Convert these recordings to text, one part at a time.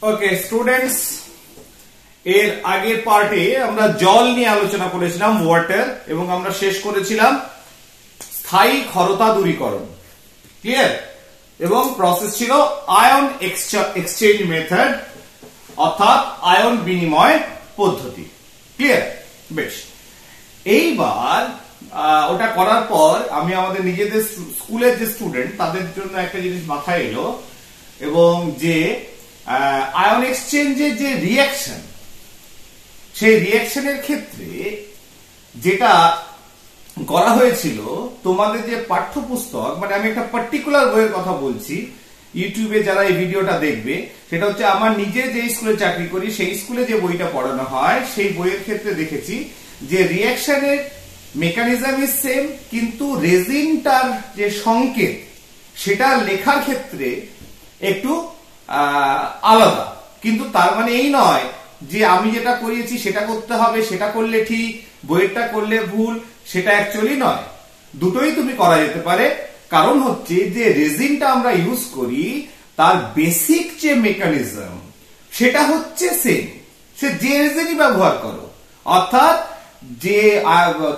Okay students, এর আগের পার্টে আমরা জল নিয়ে আলোচনা করেছিলাম, ওয়াটার, এবং আমরা শেষ করেছিলাম স্থায়ী ক্ষরতা দূরীকরণ। ক্লিয়ার? এবং প্রসেস ছিল আয়ন এক্সচেঞ্জ মেথড, অর্থাৎ আয়ন বিনিময় পদ্ধতি। ক্লিয়ার? বেশ, এইবার ওটা করার পর আমি আমাদের নিজেদের স্কুলের যে স্টুডেন্ট তাদের জন্য একটা জিনিস মাথায় এলো, এবং যে আয়ন এক্সচেঞ্জের যে রিঅ্যাকশন, সেই রিঅ্যাকশনের ক্ষেত্রে যেটা করা হয়েছিল, তোমাদের যে পাঠ্যপুস্তক, মানে আমি একটা পার্টিকুলার বইয়ের কথা বলছি, ইউটিউবে যারা এই ভিডিওটা দেখবে, সেটা হচ্ছে আমার নিজে যে স্কুলে চাকরি করি সেই স্কুলে যে বইটা পড়ানো হয়, সেই বইয়ের ক্ষেত্রে দেখেছি যে রিঅ্যাকশনের মেকানিজম ইজ সেম, কিন্তু রেজিনটার যে সংকেত সেটা লেখার ক্ষেত্রে একটু আলাদা। কিন্তু তার মানে এই নয় যে আমি যেটা করিয়েছি সেটা করতে হবে, সেটা করলে ঠিক, বইয়েরটা করলে ভুল, সেটা অ্যাকচুয়ালি নয়। দুটোই তুমি করা যেতে পারে। কারণ হচ্ছে যে রেজিনটা আমরা ইউজ করি, তার বেসিক যে মেকানিজম সেটা হচ্ছে সেম, সে যে রেজিনই ব্যবহার করো। অর্থাৎ যে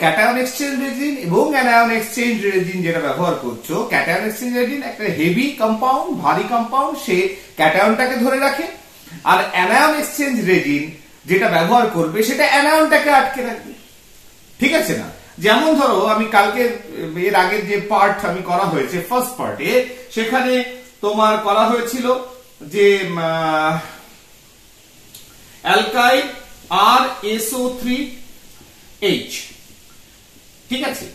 ক্যাটায়ন এক্সচেঞ্জ রেজিন এবং অ্যানায়ন এক্সচেঞ্জ রেজিন যেটা ব্যবহার করছো, ক্যাটায়ন এক্সচেঞ্জ রেজিন একটা হেভি কম্পাউন্ড, ভারী কম্পাউন্ড, সে ক্যাটায়নটাকে ধরে রাখে, আর অ্যানায়ন এক্সচেঞ্জ রেজিন যেটা ব্যবহার করবে সেটা অ্যানায়নটাকে আটকে রাখবে। ঠিক আছে না? যেমন ধরো আমি কালকে এর আগের যে পার্ট আমি করা হয়েছে ফার্স্ট পার্টে, সেখানে তোমার করা হয়েছিল যে অ্যালকাইল RSO3H। ঠিক আছে?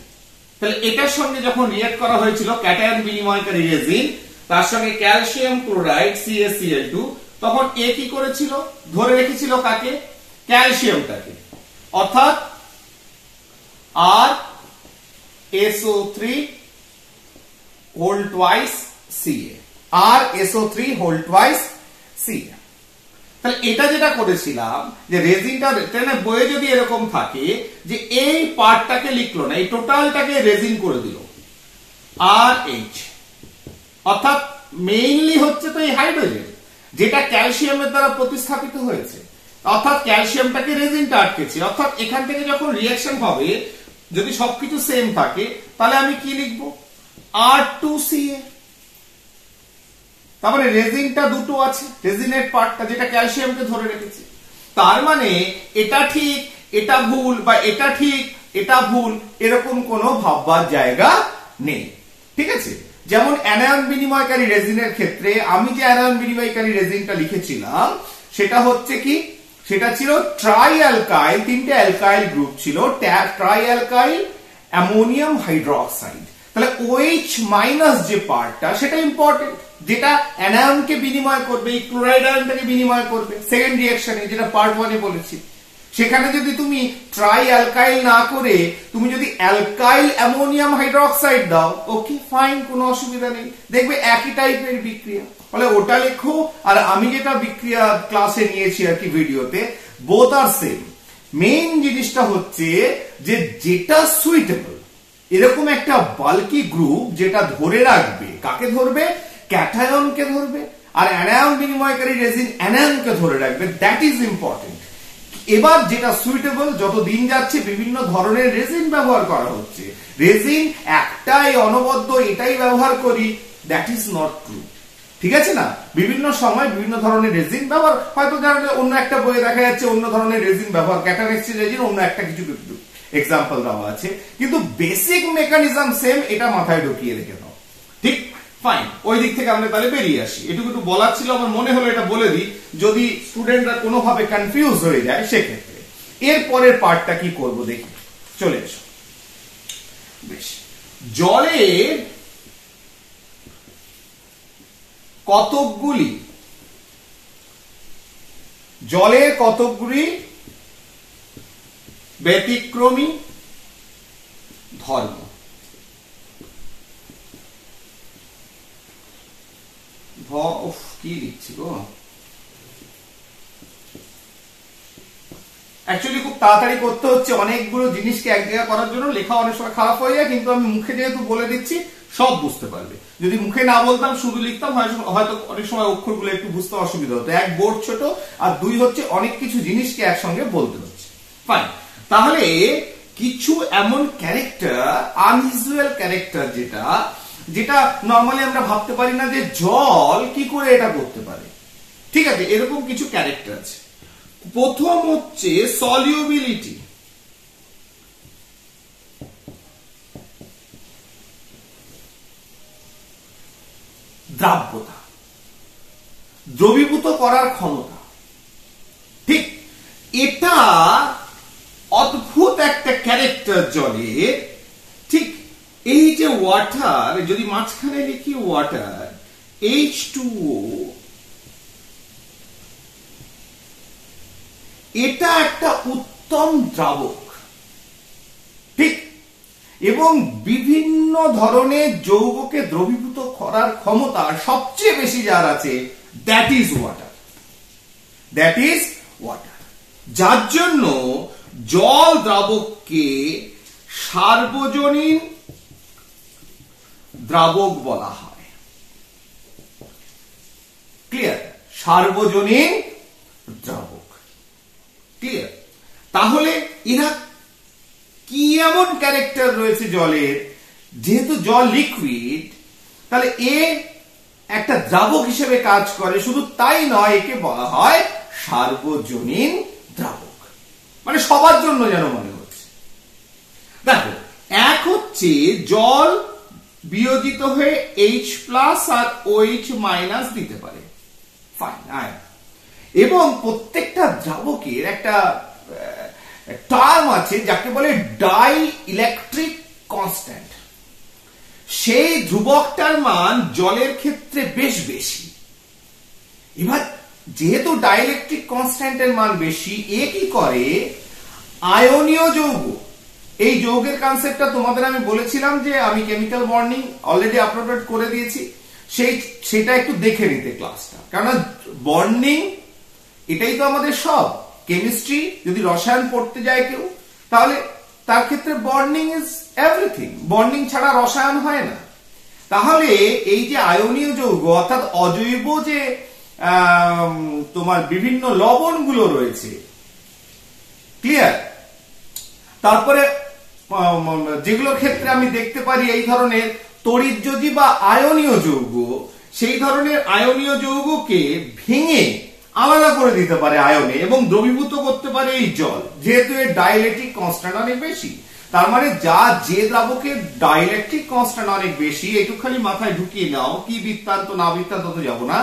তাহলে এটার সঙ্গে যখন রিঅ্যাক্ট করা হয়েছিল ক্যাটায়ন বিনিময়কারী রেজিন, তার সঙ্গে ক্যালসিয়াম ক্লোরাইড CaCl2, তখন এ কি করেছিল? ধরে রেখেছিল কাকে? ক্যালসিয়ামটাকে। অর্থাৎ RSO3 whole twice Ca, RSO3 whole twice Ca। তাহলে এটা যেটা করেছিলাম যে রেজিনটা, বইয়ে যদি এরকম থাকে যে এই পার্টটাকে লিখলো না, এই টোটালটাকে রেজিন করে দিল RH, অর্থাৎ মেইনলি হচ্ছে তো এই হাইড্রোজেন যেটা ক্যালসিয়ামের দ্বারা প্রতিস্থাপিত হয়েছে, অর্থাৎ ক্যালসিয়ামটাকে রেজিনটা আটকেছে। অর্থাৎ এখান থেকে যখন রিঅ্যাকশন হবে, যদি সবকিছু সেম থাকে, তাহলে আমি কি লিখবো? R2Ca। তার মানে রেজিনটা দুটো আছে, রেজিনের পার্টটা যেটা ক্যালসিয়ামকে ধরে রেখেছে। তার মানে এটা ঠিক, এটা ভুল, বা এটা ঠিক, এটা ভুল, এরকম কোনো ভাববার জায়গা নেই। ঠিক আছে? যেমন অ্যানায়ন বিনিময়কারী রেজিনের ক্ষেত্রে আমি যে অ্যানায়ন বিনিময়কারী রেজিনটা লিখেছিলাম সেটা হচ্ছে কি? সেটা ছিল ট্রাই অ্যালকাইল, তিনটে অ্যালকাইল গ্রুপ ছিল, ট্রাই অ্যালকাইল অ্যামোনিয়াম হাইড্রোক্সাইড। তাহলে OH মাইনাস যে পার্টটা, সেটা ইম্পর্টেন্ট, যেটা অ্যানায়নকে বিনিময় করবে, এই ক্লোরাইড আয়নটাকে বিনিময় করবে সেকেন্ড রিঅ্যাকশনে, যেটা পার্ট 1 এ বলেছি। সেখানে যদি তুমি ট্রাই অ্যালকাইল না করে তুমি যদি অ্যালকাইল অ্যামোনিয়াম হাইড্রোক্সাইড দাও, ওকে ফাইন, কোনো অসুবিধা নেই, দেখবে একই টাইপের বিক্রিয়া। ফলে ওটা লেখো, আর আমি যেটা বিক্রিয়া ক্লাসে নিয়েছি আর কি ভিডিওতে, বোথ আর সেম। মেইন জিনিসটা হচ্ছে যে যেটা সুইটেবল, এরকম একটা বাল্কি গ্রুপ যেটা ধরে রাখবে, কাকে ধরবে? ক্যাটায়নকে ধরবে, আর অ্যানায়ন বিনিময়কারী রেজিন অ্যানায়নকে ধরে রাখবে, দ্যাট ইজ ইম্পর্টেন্ট। এবার যেটা সুইটেবল, যত দিন যাচ্ছে বিভিন্ন ধরনের রেজিন ব্যবহার করা হচ্ছে, রেজিন একটাই অনবদ্য এটাই ব্যবহার করি, দ্যাট ইজ নট ট্রু। ঠিক আছে না? বিভিন্ন সময় বিভিন্ন ধরনের রেজিন ব্যবহার, হয়তো অন্য একটা বইয়ে দেখা যাচ্ছে অন্য ধরনের রেজিন ব্যবহার, ক্যাটায়ন এক্সচেঞ্জ রেজিন অন্য একটা কিছু এক্সাম্পল দেওয়া আছে, কিন্তু বেসিক মেকানিজম সেম, এটা মাথায় ঢুকিয়ে রেখে দাও। ঠিক? ফাইন, ওই দিক থেকে আমরা তাহলে বেরিয়ে আসি। এটুকু একটু বলার ছিল, আমার মনে হলো এটা বলে দিই, যদি স্টুডেন্টরা কোনোভাবে কনফিউজ হয়ে যায় সেক্ষেত্রে। এর পরের পার্টটা কি করব দেখি, চলে এসো। বেশ, জলের কতকগুলি ব্যতিক্রমী ধর্ম। কি লিখছি গো, অ্যাকচুয়ালি খুব তাড়াতাড়ি করতে হচ্ছে, অনেকগুলো জিনিসকে এক জায়গায় করার জন্য লেখা অনেক সময় খারাপ হয়ে যায়, কিন্তু আমি মুখে যেহেতু বলে দিচ্ছি সব বুঝতে পারবে। যদি মুখে না বলতাম শুধু লিখতাম হয়তো অনেক সময় অক্ষরগুলো একটু বুঝতে অসুবিধা হতো। এক বোর্ড ছোট আর দুই হচ্ছে অনেক কিছু জিনিসকে একসঙ্গে বলতে হচ্ছে। ফাইন, তাহলে কিছু এমন ক্যারেক্টার, আনইউজুয়াল ক্যারেক্টার যেটা নর্মালি আমরা ভাবতে পারি না যে জল কি করে এটা করতে পারে। ঠিক আছে, এরকম কিছু ক্যারেক্টার আছে। প্রথম হচ্ছে সলিউবিলিটি। দ্রাব্যতা, দ্রবীভূত করার ক্ষমতা। ঠিক, এটা অদ্ভুত একটা ক্যারেক্টার জলের। ঠিক, এই যে ওয়াটার, যদি মাঝখানে লিখি ওয়াটার H2O, এটা একটা উত্তম দ্রাবক। ঠিক, এবং বিভিন্ন ধরনের যৌগকে দ্রবীভূত করার ক্ষমতা সবচেয়ে বেশি যার আছে, that is water. That is water, যার জন্য জল দ্রাবককে সার্বজনীন দ্রাবক বলা হয়। ক্লিয়ার? সার্বজনীন দ্রাবক। ক্লিয়ার? তাহলে এরা কি এমন ক্যারেক্টার রয়েছে জলের, যেহেতু জল লিকুইড, তাহলে এ একটা দ্রাবক হিসেবে কাজ করে। শুধু তাই নয়, একে বলা হয় সার্বজনীন দ্রাবক, মানে সবার জন্য যেন মনে হচ্ছে। দেখো, এক হচ্ছে জল বিয়োজিত হয়ে H+ আর OH- দিতে পারে। ফাইন, এবং প্রত্যেকটা দ্রাবকের একটা টার্ম আছে যাকে বলে ডাই ইলেকট্রিক কনস্ট্যান্ট। সেই ধ্রুবকটার মান জলের ক্ষেত্রে বেশ বেশি। এবার যেহেতু ডাইইলেকট্রিক কনস্ট্যান্টের মান বেশি, এ কি করে, আয়নীয় যৌগ, এই যৌগের কনসেপ্টটা তোমাদের আমি বলেছিলাম যে আমি কেমিক্যাল বন্ডিং অলরেডি আপলোড করে দিয়েছি, সেটা একটু দেখে নিতে ক্লাসটা। কারণ বন্ডিং এটাই তো আমাদের সব। কেমিস্ট্রি যদি রসায়ন পড়তে যায় কেউ, তাহলে তার ক্ষেত্রে বন্ডিং ইজ এভরিথিং। বন্ডিং ছাড়া রসায়ন হয় না। তাহলে এই যে আয়নীয় যৌগ, অর্থাৎ অজৈব যে তোমার বিভিন্ন লবণগুলো রয়েছে, ক্লিয়ার, তারপরে যেগুলোর ক্ষেত্রে আমি দেখতে পারি এই ধরনের তড়িৎযোজী বা আয়নীয় যৌগ, সেই ধরনের আয়নীয় যৌগকে ভেঙে আলাদা করে দিতে পারে আয়নে এবং দ্রবীভূত করতে পারে এই জল, যেহেতু এর ডাইইলেকট্রিক কনস্ট্যান্ট অনেক বেশি। তার মানে যে দ্রাবকের ডাইইলেকট্রিক কনস্ট্যান্ট অনেক বেশি, একটু খালি মাথায় ঢুকিয়ে নাও, কি বৃত্তান্ত না বৃত্তান্ত তো যাবো না,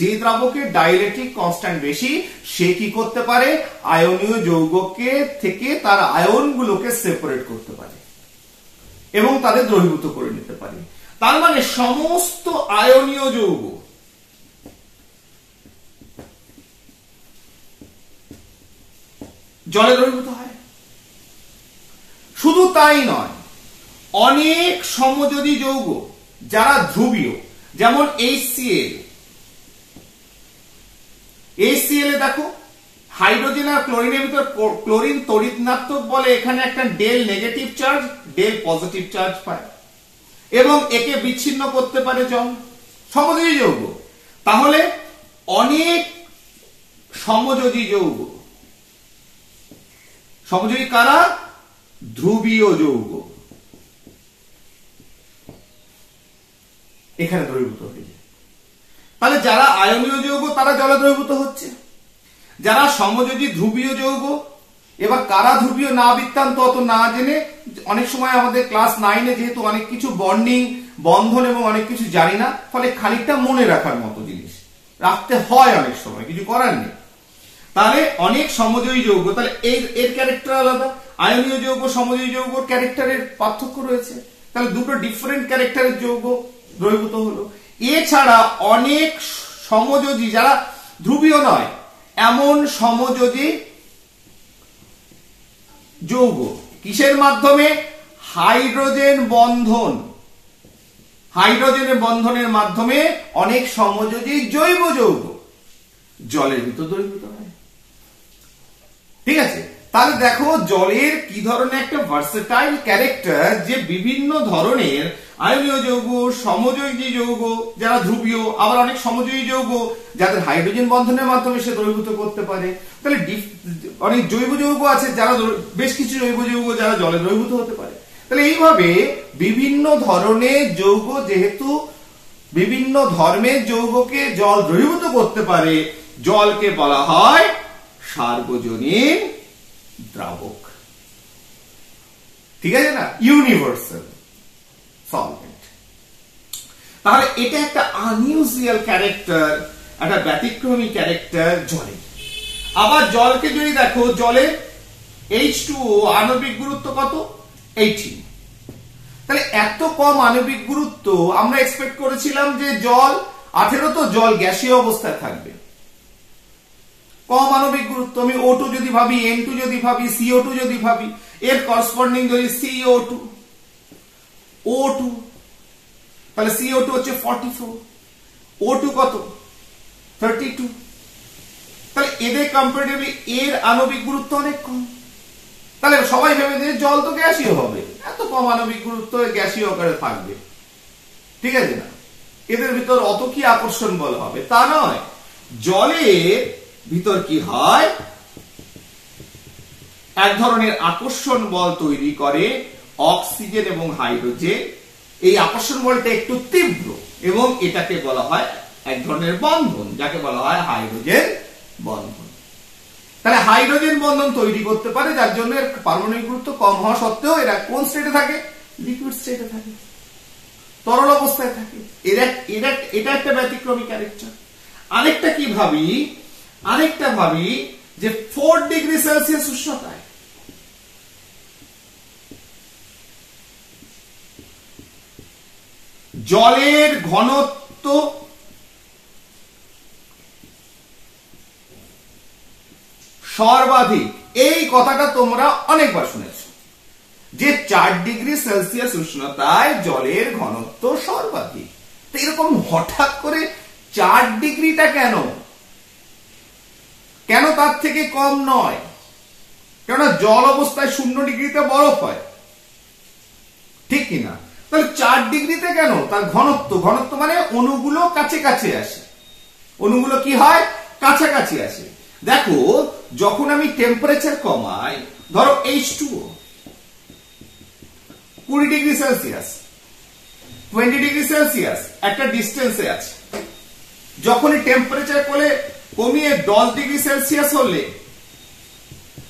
যে দ্রাবকের ডাইইলেকট্রিক কনস্ট্যান্ট বেশি, সে কি করতে পারে, আয়নীয় যৌগকে থেকে তার আয়নগুলোকে সেপারেট করতে পারে এবং তাদের দ্রবীভূত করে নিতে পারে। তার মানে সমস্ত আয়নীয় যৌগ জলে দ্রবীভূত হয়। শুধু তাই নয়, অনেক সমযোজী যৌগ যারা ধ্রুবীয়, যেমন HCl এ দেখো, হাইড্রোজেন আর ক্লোরিনের ভিতর ক্লোরিন তড়িৎ ঋণাত্মক বলে এখানে একটা ডেল নেগেটিভ চার্জ, ডেল পজিটিভ চার্জ পায় এবং একে বিচ্ছিন্ন করতে পারে জল। সমযোজী যৌগ। তাহলে অনেক সমযোজী যৌগ, সমযোজী কারা, ধ্রুবীয় যৌগ, এখানে দ্রবীভূত হয়ে যায়। তাহলে যারা আয়নীয় যৌগ তারা জলে দ্রবীভূত হচ্ছে। যারা সমযোজী ধ্রুবীয় যৌগ, এবার কারা ধ্রুবীয় না বৃত্তান্ত অত না জেনে, অনেক সময় আমাদের ক্লাস 9-এ যেহেতু অনেক কিছু বন্ডিং, বন্ধন এবং অনেক কিছু জানি না, ফলে খানিকটা মনে রাখার মতো জিনিস রাখতে হয়, অনেক সময় কিছু করার নেই। তাহলে অনেক সমযোজী যৌগ, তাহলে এর ক্যারেক্টার আলাদা। আয়নীয় যৌগ সমযোজী যৌগ ক্যারেক্টারের পার্থক্য রয়েছে। তাহলে দুটো ডিফারেন্ট ক্যারেক্টারের যৌগ দ্রবীভূত হলো। এছাড়া অনেক সমযোজী যারা ধ্রুবীয় নয়, এমন সমযোজী যৌগ কিসের মাধ্যমে, হাইড্রোজেন বন্ধন, হাইড্রোজেনের বন্ধনের মাধ্যমে অনেক সমযোজী জৈব যৌগ জলের ভিতর দ্রবীভূত হয়। ঠিক আছে, তাহলে দেখো জলের কি ধরনের একটা ভার্সেটাইল ক্যারেক্টার, যে বিভিন্ন ধরনের আয়নীয় যৌগ, সমযোজী যৌগ যারা ধ্রুবীয়, আবার অনেক সমযোজী যৌগ যাদের হাইড্রোজেন বন্ধনের মাধ্যমে সে দ্রবীভূত করতে পারে। তাহলে অনেক জৈব যৌগ আছে যারা, বেশ কিছু জৈব যৌগ যারা জলে দ্রবীভূত হতে পারে। তাহলে এইভাবে বিভিন্ন ধরনের যৌগ, যেহেতু বিভিন্ন ধর্মের যৌগকে জল দ্রবীভূত করতে পারে, জলকে বলা হয় সার্বজনীন দ্রাবক। ঠিক আছে না, ইউনিভার্সাল সলভেন্ট। তাহলে এটা একটা আনইউজুয়াল ক্যারেক্টার, একটা ব্যতিক্রমী ক্যারেক্টার জলে। আবার জলকে যদি দেখো, জলের H2O আণবিক গুরুত্ব কত? 18। তাহলে এত কম আণবিক গুরুত্ব, আমরা এক্সপেক্ট করেছিলাম যে জল 18, তো জল গ্যাসীয় অবস্থায় থাকবে। কম আণবিক গুরুত্ব, আমি O2 যদি ভাবি, N2 যদি ভাবি, CO2 যদি ভাবি, এর করসপন্ডিং যদি CO2, O2, তাহলে CO2 হচ্ছে 44, O2 কত? 32। তাহলে এদের কম্পারেটিভলি এর আণবিক গুরুত্ব অনেক কম। তাহলে সবাই ভেবে যে জল তো গ্যাসীয় হবে, এত কম আণবিক গুরুত্ব গ্যাসীয় আকারে থাকবে। ঠিক আছে না, এদের ভিতর অত কি আকর্ষণ বল হবে? তা নয়। জলের ভিতর কি হয়, এক ধরনের আকর্ষণ বল তৈরি করে অক্সিজেন এবং হাইড্রোজেন। এই আকর্ষণ বলটা একটু তীব্র এবং এটাকে বলা হয় এক ধরনের বন্ধন, যাকে বলা হয় হাইড্রোজেন বন্ধন। তাহলে হাইড্রোজেন বন্ধন তৈরি করতে পারে, যার জন্য এর পারমাণবিক গুরুত্ব কম হওয়া সত্ত্বেও এরা কোন স্টেটে থাকে? লিকুইড স্টেটে থাকে, তরল অবস্থায় থাকে। এটা একটা ব্যতিক্রমী ক্যারেক্টার। আরেকটা কি ভাবি, আরেকটা ভাবি যে 4 ডিগ্রি সেলসিয়াস উষ্ণতায় জলের ঘনত্ব সর্বাধিক। এই কথাটা তোমরা অনেকবার শুনেছ যে 4 ডিগ্রি সেলসিয়াস উষ্ণতায় জলের ঘনত্ব সর্বাধিক। তো এরকম হঠাৎ করে 4 ডিগ্রিটা কেন? কেন তার থেকে কম নয়? কেননা জল অবস্থায় 0 ডিগ্রিতে বরফ হয়, ঠিক কিনা? তাহলে 4 ডিগ্রিতে কেন? তার ঘনত্ব, ঘনত্ব মানে অণুগুলো কাছে কাছে আসে। অণুগুলো কি হয়? কাছাকাছি আসে। দেখো, যখন আমি টেম্পারেচার কমাই, ধরো H2O 20 degree Celsius, 20 degree Celsius একটা ডিস্টেন্সে আছে। যখনই টেম্পারেচার কমিয়ে 10 ডিগ্রি সেলসিয়াস হলে,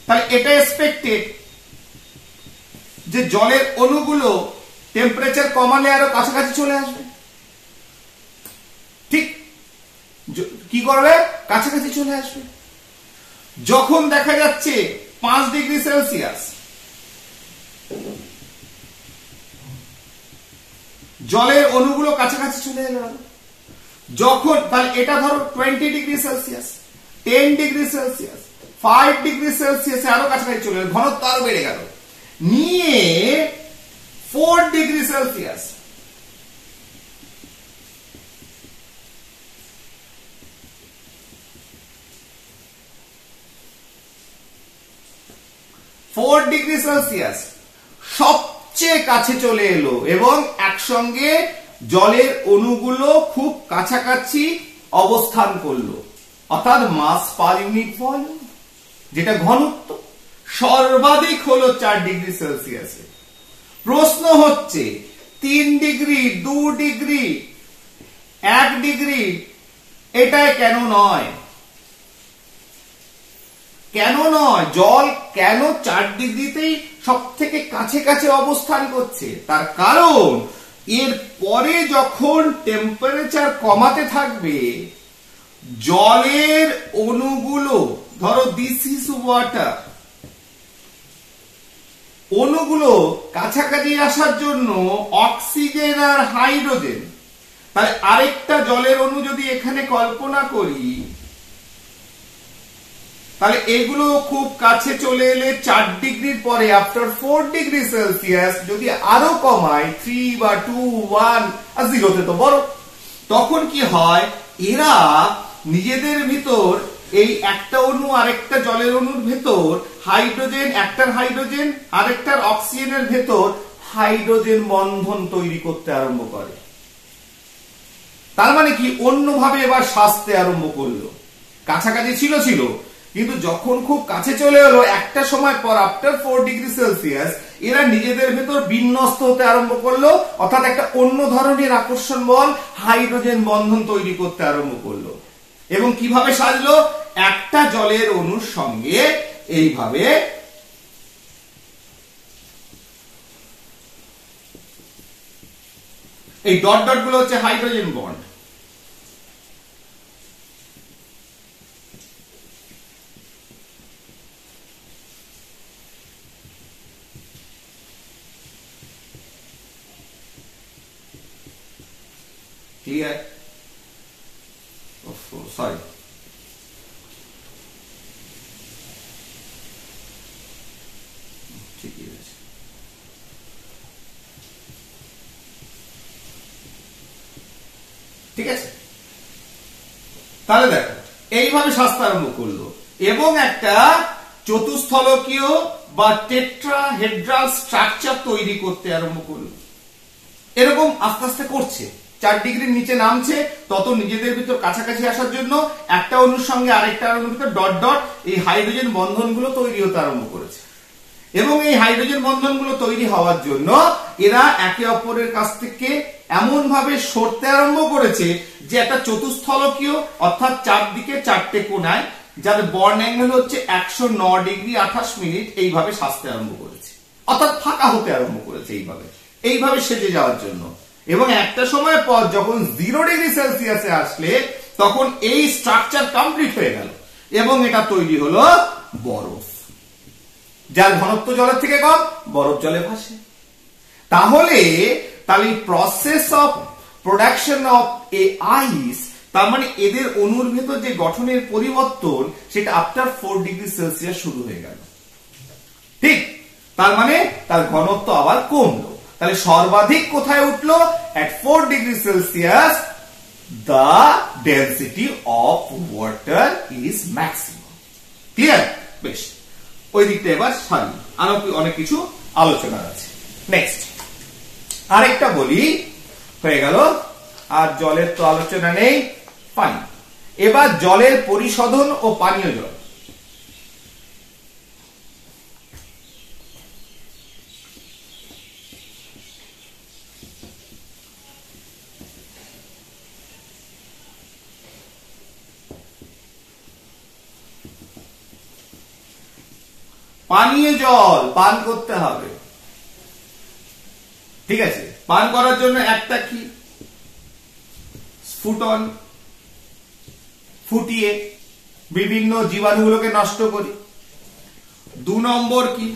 তাহলে এটা এক্সপেক্টেড যে জলের অণুগুলো টেম্পারেচার কমালে আরো কাছাকাছি চলে আসবে। ঠিক কি করবে? কাছাকাছি চলে আসবে। যখন দেখা যাচ্ছে 5 ডিগ্রি সেলসিয়াস, জলের অণুগুলো কাছাকাছি চলে এলো। যখন, তাহলে এটা ধরো 20 degree Celsius, 10 degree Celsius, 5 degree Celsius আরো কাছাকাছি চলে এলো, ঘনত্ব আরো বেড়ে গেল। নিয়ে 4 ডিগ্রি সেলসিয়াস, সবচেয়ে কাছে চলে এলো এবং একসঙ্গে জলের অণুগুলো খুব কাছাকাছি অবস্থান করলো, অর্থাৎ মাস পার ইউনিট ভলিউম, যেটা ঘনত্ব সর্বাধিক হলো 4 ডিগ্রি সেলসিয়াসে। প্রশ্ন হচ্ছে 3 ডিগ্রি, 2 ডিগ্রি, 1 ডিগ্রি এটাই কেন নয়? কেন নয়? জল কেন 4 ডিগ্রিতেই সব থেকে কাছে কাছে অবস্থান করছে? তার কারণ এর পরে যখন টেম্পারেচার কমাতে থাকবে, জলের অণুগুলো, ধরো দিস ইজ ওয়াটার, অণুগুলো কাছাকাছি আসার জন্য অক্সিজেন আর হাইড্রোজেন, তাহলে আরেকটা জলের অণু যদি এখানে কল্পনা করি, তাহলে এগুলো খুব কাছে চলে এলে 4 ডিগ্রির পরে আফটার 4 ডিগ্রি সেলসিয়াস যদি আরো কমায় 3 বা 2, 1 আর 0 তে তো বরফ, তখন কি হয়? এরা নিজেদের ভিতর এই একটা অণু আরেকটা জলের অণুর ভেতর হাইড্রোজেন, একটার হাইড্রোজেন আরেকটার অক্সিজেনের ভেতর হাইড্রোজেন বন্ধন তৈরি করতে আরম্ভ করে। তার মানে কি, অন্যভাবে এবার সাজতে আরম্ভ করলো। কাছাকাছি ছিল, কিন্তু যখন খুব কাছে চলে এলো একটা সময় পর আফটার 4 ডিগ্রি সেলসিয়াস এরা নিজেদের ভেতর বিন্যস্ত হতে আরম্ভ করলো, অর্থাৎ একটা অন্য ধরনের আকর্ষণ বল হাইড্রোজেন বন্ধন তৈরি করতে আরম্ভ করলো। এবং কিভাবে সাজলো, একটা জলের অণুর সঙ্গে এইভাবে এই ডট ডট গুলো হচ্ছে হাইড্রোজেন বন্ড। ক্লিয়ার? সরি, ঠিকই আছে। ঠিক আছে, তাহলে দেখো এইভাবে সাজতে আরম্ভ করলো এবং একটা চতুস্থলকীয় বা টেট্রাহেড্রাল স্ট্রাকচার তৈরি করতে আরম্ভ করলো। এরকম আস্তে আস্তে করছে, 4 ডিগ্রির নিচে নামছে, তত নিজেদের ভিতর কাছাকাছি আসার জন্য একটা অণুর সঙ্গে আরেকটা অণুর ভিতর ডট ডট এই হাইড্রোজেন বন্ধনগুলো তৈরি হতে আরম্ভ করেছে। এবং এই হাইড্রোজেন বন্ধনগুলো তৈরি হওয়ার জন্য এরা একে অপরের কাছ থেকে এমন ভাবে সরতে আরম্ভ করেছে যে একটা চতুস্থলকীয় অর্থাৎ চারদিকে 4টে কোণায়, যার বর্ন অ্যাঙ্গেল হচ্ছে 109 ডিগ্রি 28 মিনিট, এইভাবে সাজতে আরম্ভ করেছে, অর্থাৎ ফাঁকা হতে আরম্ভ করেছে এইভাবে সেজে যাওয়ার জন্য। এবং একটা সময় পর যখন 0 ডিগ্রি সেলসিয়াসে আসলে তখন এই স্ট্রাকচার কমপ্লিট হয়ে গেল এবং এটা তৈরি হলো বরফ, যার ঘনত্ব জলের থেকে কম, বরফ জলে ভাসে। তাহলে প্রসেস অফ প্রোডাকশন অফ এ আইস, তার মানে এদের অণুর ভেতর যে গঠনের পরিবর্তন সেটা আফটার 4 ডিগ্রি সেলসিয়াস শুরু হয়ে গেল। ঠিক, তার মানে তার ঘনত্ব আবার কমলো। তাহলে সর্বাধিক কোথায় উঠলো? at 4 degree Celsius the density of water is maximum. Clear? বেশ, ওই দিকটা এবার সারি, আরো অনেক কিছু আলোচনা আছে। নেক্সট আরেকটা বলি, হয়ে গেল। আর জলের তো আলোচনা নেই, পানি। এবার জলের পরিশোধন ও পানীয় জল। পানীয় জল পান করতে হবে, ঠিক আছে? পান করার জন্য একটা কি, স্ফুটন, ফুটিয়ে বিভিন্ন জীবাণুগুলোকে নষ্ট করি। 2 নম্বর কি,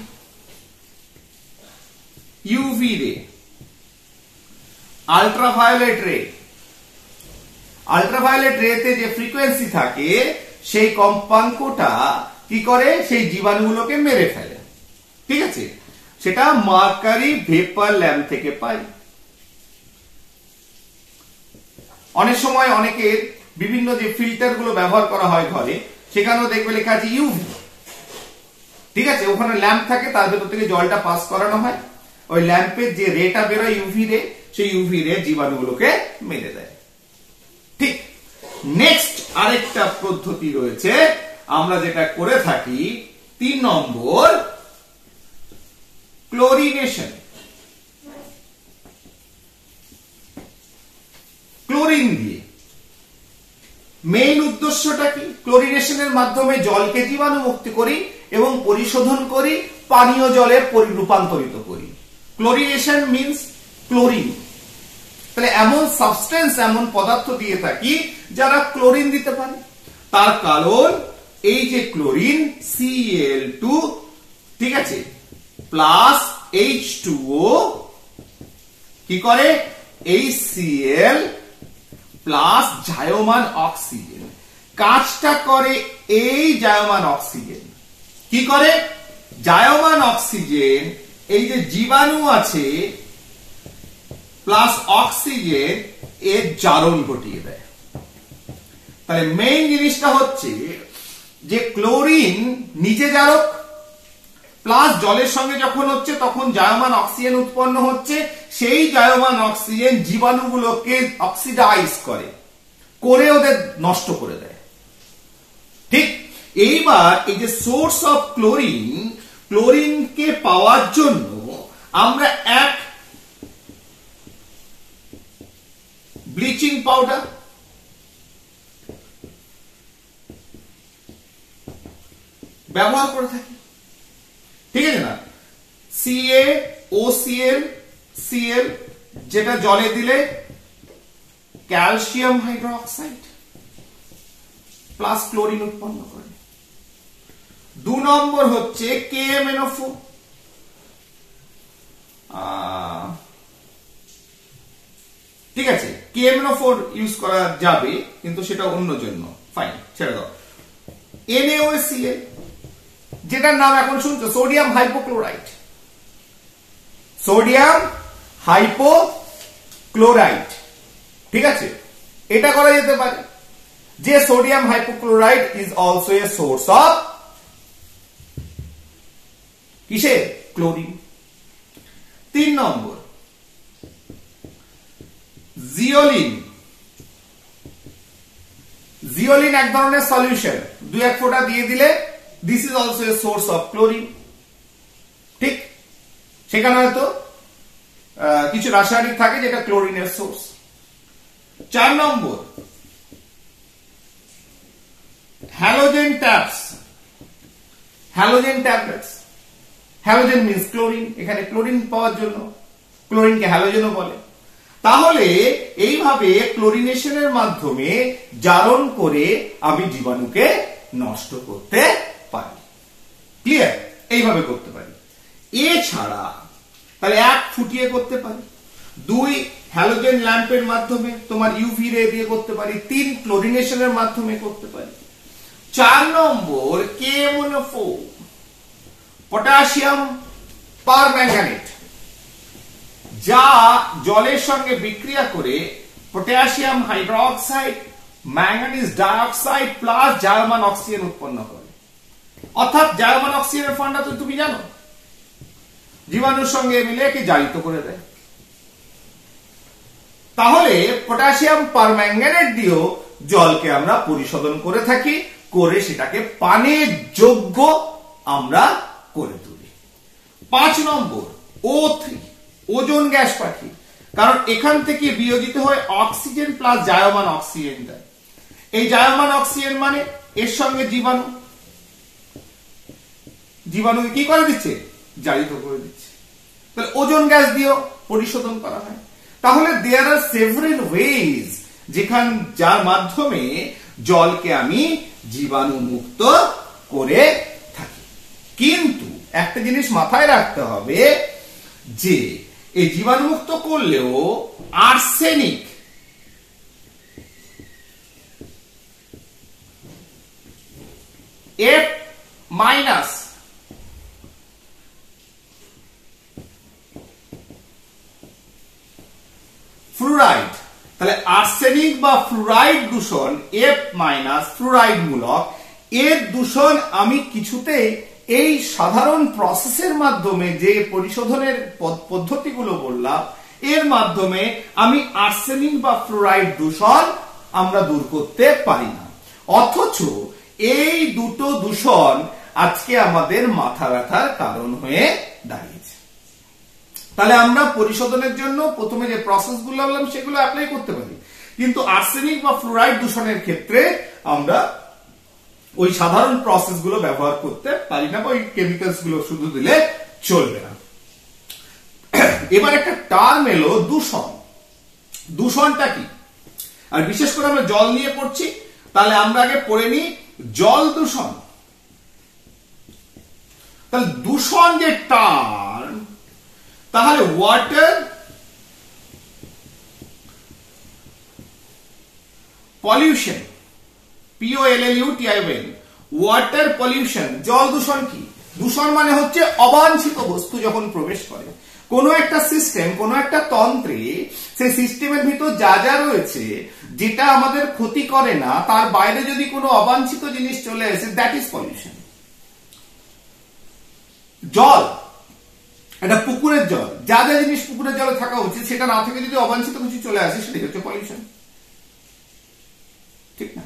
ইউভি রে, আল্ট্রাভায়োলেট রে। আল্ট্রাভায়োলেট রেতে যে ফ্রিকোয়েন্সি থাকে সেই কম্পাঙ্কটা কি করে, সেই জীবাণুগুলোকে মেরে ফেলে। ঠিক আছে, সেটা মার্কারি ভেপার ল্যাম্প থেকে পাই। অনেক সময় অনেকের বিভিন্ন যে ফিল্টার গুলো ব্যবহার করা হয় ঘরে, সেখানেও দেখবে লেখা আছে ইউভি। ঠিক আছে, ওখানে ল্যাম্প থাকে, তার ভেতর থেকে জলটা পাস করানো হয়, ওই ল্যাম্পের যে রেটা বেরোয় ইউভি রে, সেই ইউভি রে জীবাণুগুলোকে মেরে দেয়। ঠিক, নেক্সট আরেকটা পদ্ধতি রয়েছে আমরা যেটা করে থাকি, 3 নম্বর ক্লোরিনেশন। ক্লোরিন দিয়ে মেইন উদ্দেশ্যটা কি, ক্লোরিনেশনের মাধ্যমে জলকে জীবাণু মুক্ত করি এবং পরিশোধন করি, পানীয় জলে রূপান্তরিত করি। Chlorination means chlorine. তাহলে এমন সাবস্টেন্স, এমন পদার্থ দিয়ে থাকি যারা ক্লোরিন দিতে পারে। তার কারণ এই যে ক্লোরিন Cl2, ঠিক আছে, প্লাস H2O কি করে, এই Cl প্লাস জায়মান অক্সিজেন কাজটা করে। এই জায়মান অক্সিজেন কি করে, জায়মান অক্সিজেন এই যে জীবাণু আছে প্লাস অক্সিজেন এর জারণ ঘটিয়ে দেয়। তাহলে মেইন জিনিসটা হচ্ছে যে ক্লোরিন নিজে জারক, প্লাস জলের সঙ্গে যখন হচ্ছে তখন জায়মান অক্সিজেন উৎপন্ন হচ্ছে, সেই জায়মান অক্সিজেন জীবাণুগুলোকে অক্সিডাইজ করে ওদের নষ্ট করে দেয়। ঠিক এইবার এই যে সোর্স অফ ক্লোরিনকে পাওয়ার জন্য আমরা এক ব্লিচিং পাউডার, ব্যবহার করে থাকি, ঠিক আছে না? CaOCl যেটা জলে দিলে ক্যালসিয়াম হাইড্রোক্সাইড প্লাস ক্লোরিন উৎপন্ন করে। 2 নম্বর হচ্ছে KMnO4, ঠিক আছে, KMnO4 ইউজ করা যাবে কিন্তু সেটা অন্য জন্য, ফাইন, ছেড়ে দাও। NaOCl যেটার নাম এখন শুনছো সোডিয়াম হাইপোক্লোরাইড, ঠিক আছে, এটা করা যেতে পারে। যে sodium hypochlorite is also a source of কিসে? ক্লোরিন। 3 নম্বর জিওলিন এক ধরনের সলিউশন, 2-1 ফোঁটা দিয়ে দিলে this is also a source of chlorine. ঠিক, সেখানে হয়তো কিছু রাসায়নিক থাকে যেটা ক্লোরিনের সোর্স। 4 number halogen tablets. Halogen means chlorine, এখানে ক্লোরিন পাওয়ার জন্য ক্লোরিনকে হ্যালোজেনও বলে। তাহলে এইভাবে ক্লোরিনেশনের মাধ্যমে জারণ করে আমি জীবাণুকে নষ্ট করতে পারি। ক্লিয়ার? এইভাবে করতে পারি। এছাড়া তাহলে 1 ফুটিয়ে করতে পারি, 2 হ্যালোজেন ল্যাম্পের মাধ্যমে তোমার ইউভি রে দিয়ে করতে পারি, 3 ক্লোরিনেশনের মাধ্যমে করতে পারি। 4 নম্বর KMnO4, পটাশিয়াম পারম্যাঙ্গানেট, যা জলের সঙ্গে বিক্রিয়া করে potassium hydroxide, manganese dioxide plus German oxygen উৎপন্ন করে। অর্থাৎ জার্মান অক্সিজেনের ফর্মটা তো তুমি জানো, জীবাণুর সঙ্গে মিলে একে জারিত করে দেয়। তাহলে পটাশিয়াম পারম্যাঙ্গানেট দিয়েও জলকে আমরা পরিশোধন করে থাকি, করে সেটাকে পানের যোগ্য আমরা করে তুলি। 5 নম্বর O3, ওজোন গ্যাস পাখি, কারণ এখান থেকে বিয়োজিত হয় অক্সিজেন প্লাস জায়মান অক্সিজেন দেয়। এই জায়মান অক্সিজেন মানে এর সঙ্গে জীবাণুকে কি করে দিচ্ছে? জারিত করে দিচ্ছে। তাহলে ওজোন গ্যাস দিয়েও পরিশোধন করা হয়। তাহলে দেয়ার আর সেভারাল ওয়েজ যার মাধ্যমে জলকে আমি জীবাণু মুক্ত করে থাকি। কিন্তু একটা জিনিস মাথায় রাখতে হবে যে এই জীবাণু মুক্ত করলেও আর্সেনিক F- ফ্লুরাইড, তাহলে আর্সেনিক বা ফ্লুরাইড দূষণ F- ফ্লুরাইড মূলক, এর দূষণ আমি কিছুতেই এই সাধারণ প্রসেসের মাধ্যমে যে পরিশোধনের পদ্ধতিগুলো বললাম এর মাধ্যমে আমি আর্সেনিক বা ফ্লুরাইড দূষণ আমরা দূর করতে পারি না। অথচ এই দুটো দূষণ আজকে আমাদের মাথা ব্যথার কারণ হয়ে দাঁড়িয়েছে। তাহলে আমরা পরিশোধনের জন্য প্রথমে যে প্রসেসগুলো বললাম সেগুলো অ্যাপ্লাই করতে পারি, কিন্তু আর্সেনিক বা ফ্লুরাইড দূষণের ক্ষেত্রে আমরা ওই সাধারণ প্রসেসগুলো ব্যবহার করতে পারি না, বা ওই কেমিক্যালস গুলো শুধু দিলে চলবে না। এবার একটা টার্ম এলো দূষণ। দূষণটা কি? আর বিশেষ করে আমরা জল নিয়ে পড়ছি, তাহলে আমরা আগে পড়ে নিই জল দূষণ। তাহলে দূষণ যে টার্ম, তাহলে water pollution, POLLUTION, water pollution, জল দূষণ কি? দূষণ মানে হচ্ছে অবাঞ্ছিত বস্তু যখন প্রবেশ করে। কোনো একটা সিস্টেম, কোনো একটা তন্ত্রে সেই সিস্টেমের ভিতর যা যা রয়েছে যেটা আমাদের ক্ষতি করে না, তার বাইরে যদি কোনো অবাঞ্ছিত জিনিস চলে আসে, দ্যাট ইজ পলিউশন। জল, একটা পুকুরের জল, যা যা জিনিস পুকুরের জলে থাকা উচিত সেটা না থেকে যদি অবাঞ্ছিত কিছু চলে আসে, সেটাই হচ্ছে পলিউশন, ঠিক না?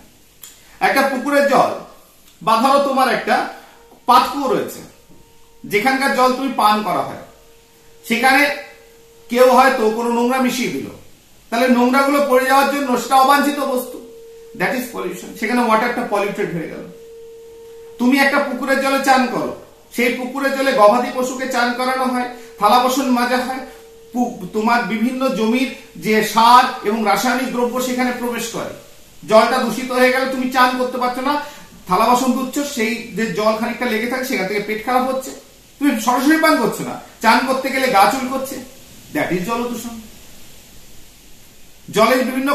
একটা পুকুরের জল বা ধরো তোমার একটা পাতকুয়ো রয়েছে, যেখানকার জল তুমি পান করা হয়, সেখানে কেউ হয়তো কোনো নোংরা মিশিয়ে দিল, তাহলে নোংরাগুলো পড়ে যাওয়ার জন্য সেটা অবাঞ্ছিত বস্তু, দ্যাট ইজ পলিউশন। সেখানে ওয়াটারটা পলিউটেড হয়ে গেল। তুমি একটা পুকুরের জলে চান করো, সেই পুকুরের জলে গবাদি পশুকে চান করানো হয়, থালা বাসন মাজা হয়, তোমার বিভিন্ন জমির যে সার এবং রাসায়নিক দ্রব্য সেখানে প্রবেশ করে, জলটা দূষিত হয়ে গেলে তুমি চান করতে পারছো না, থালা বাসন ধুচ্ছ, সেই যে জল খানিকটা লেগে থাকে সেখান থেকে পেট খারাপ হচ্ছে, তুমি সরাসরি পান করছো না, চান করতে গেলে গা চুল করছে, দ্যাট ইজ জল দূষণ। জলের বিভিন্ন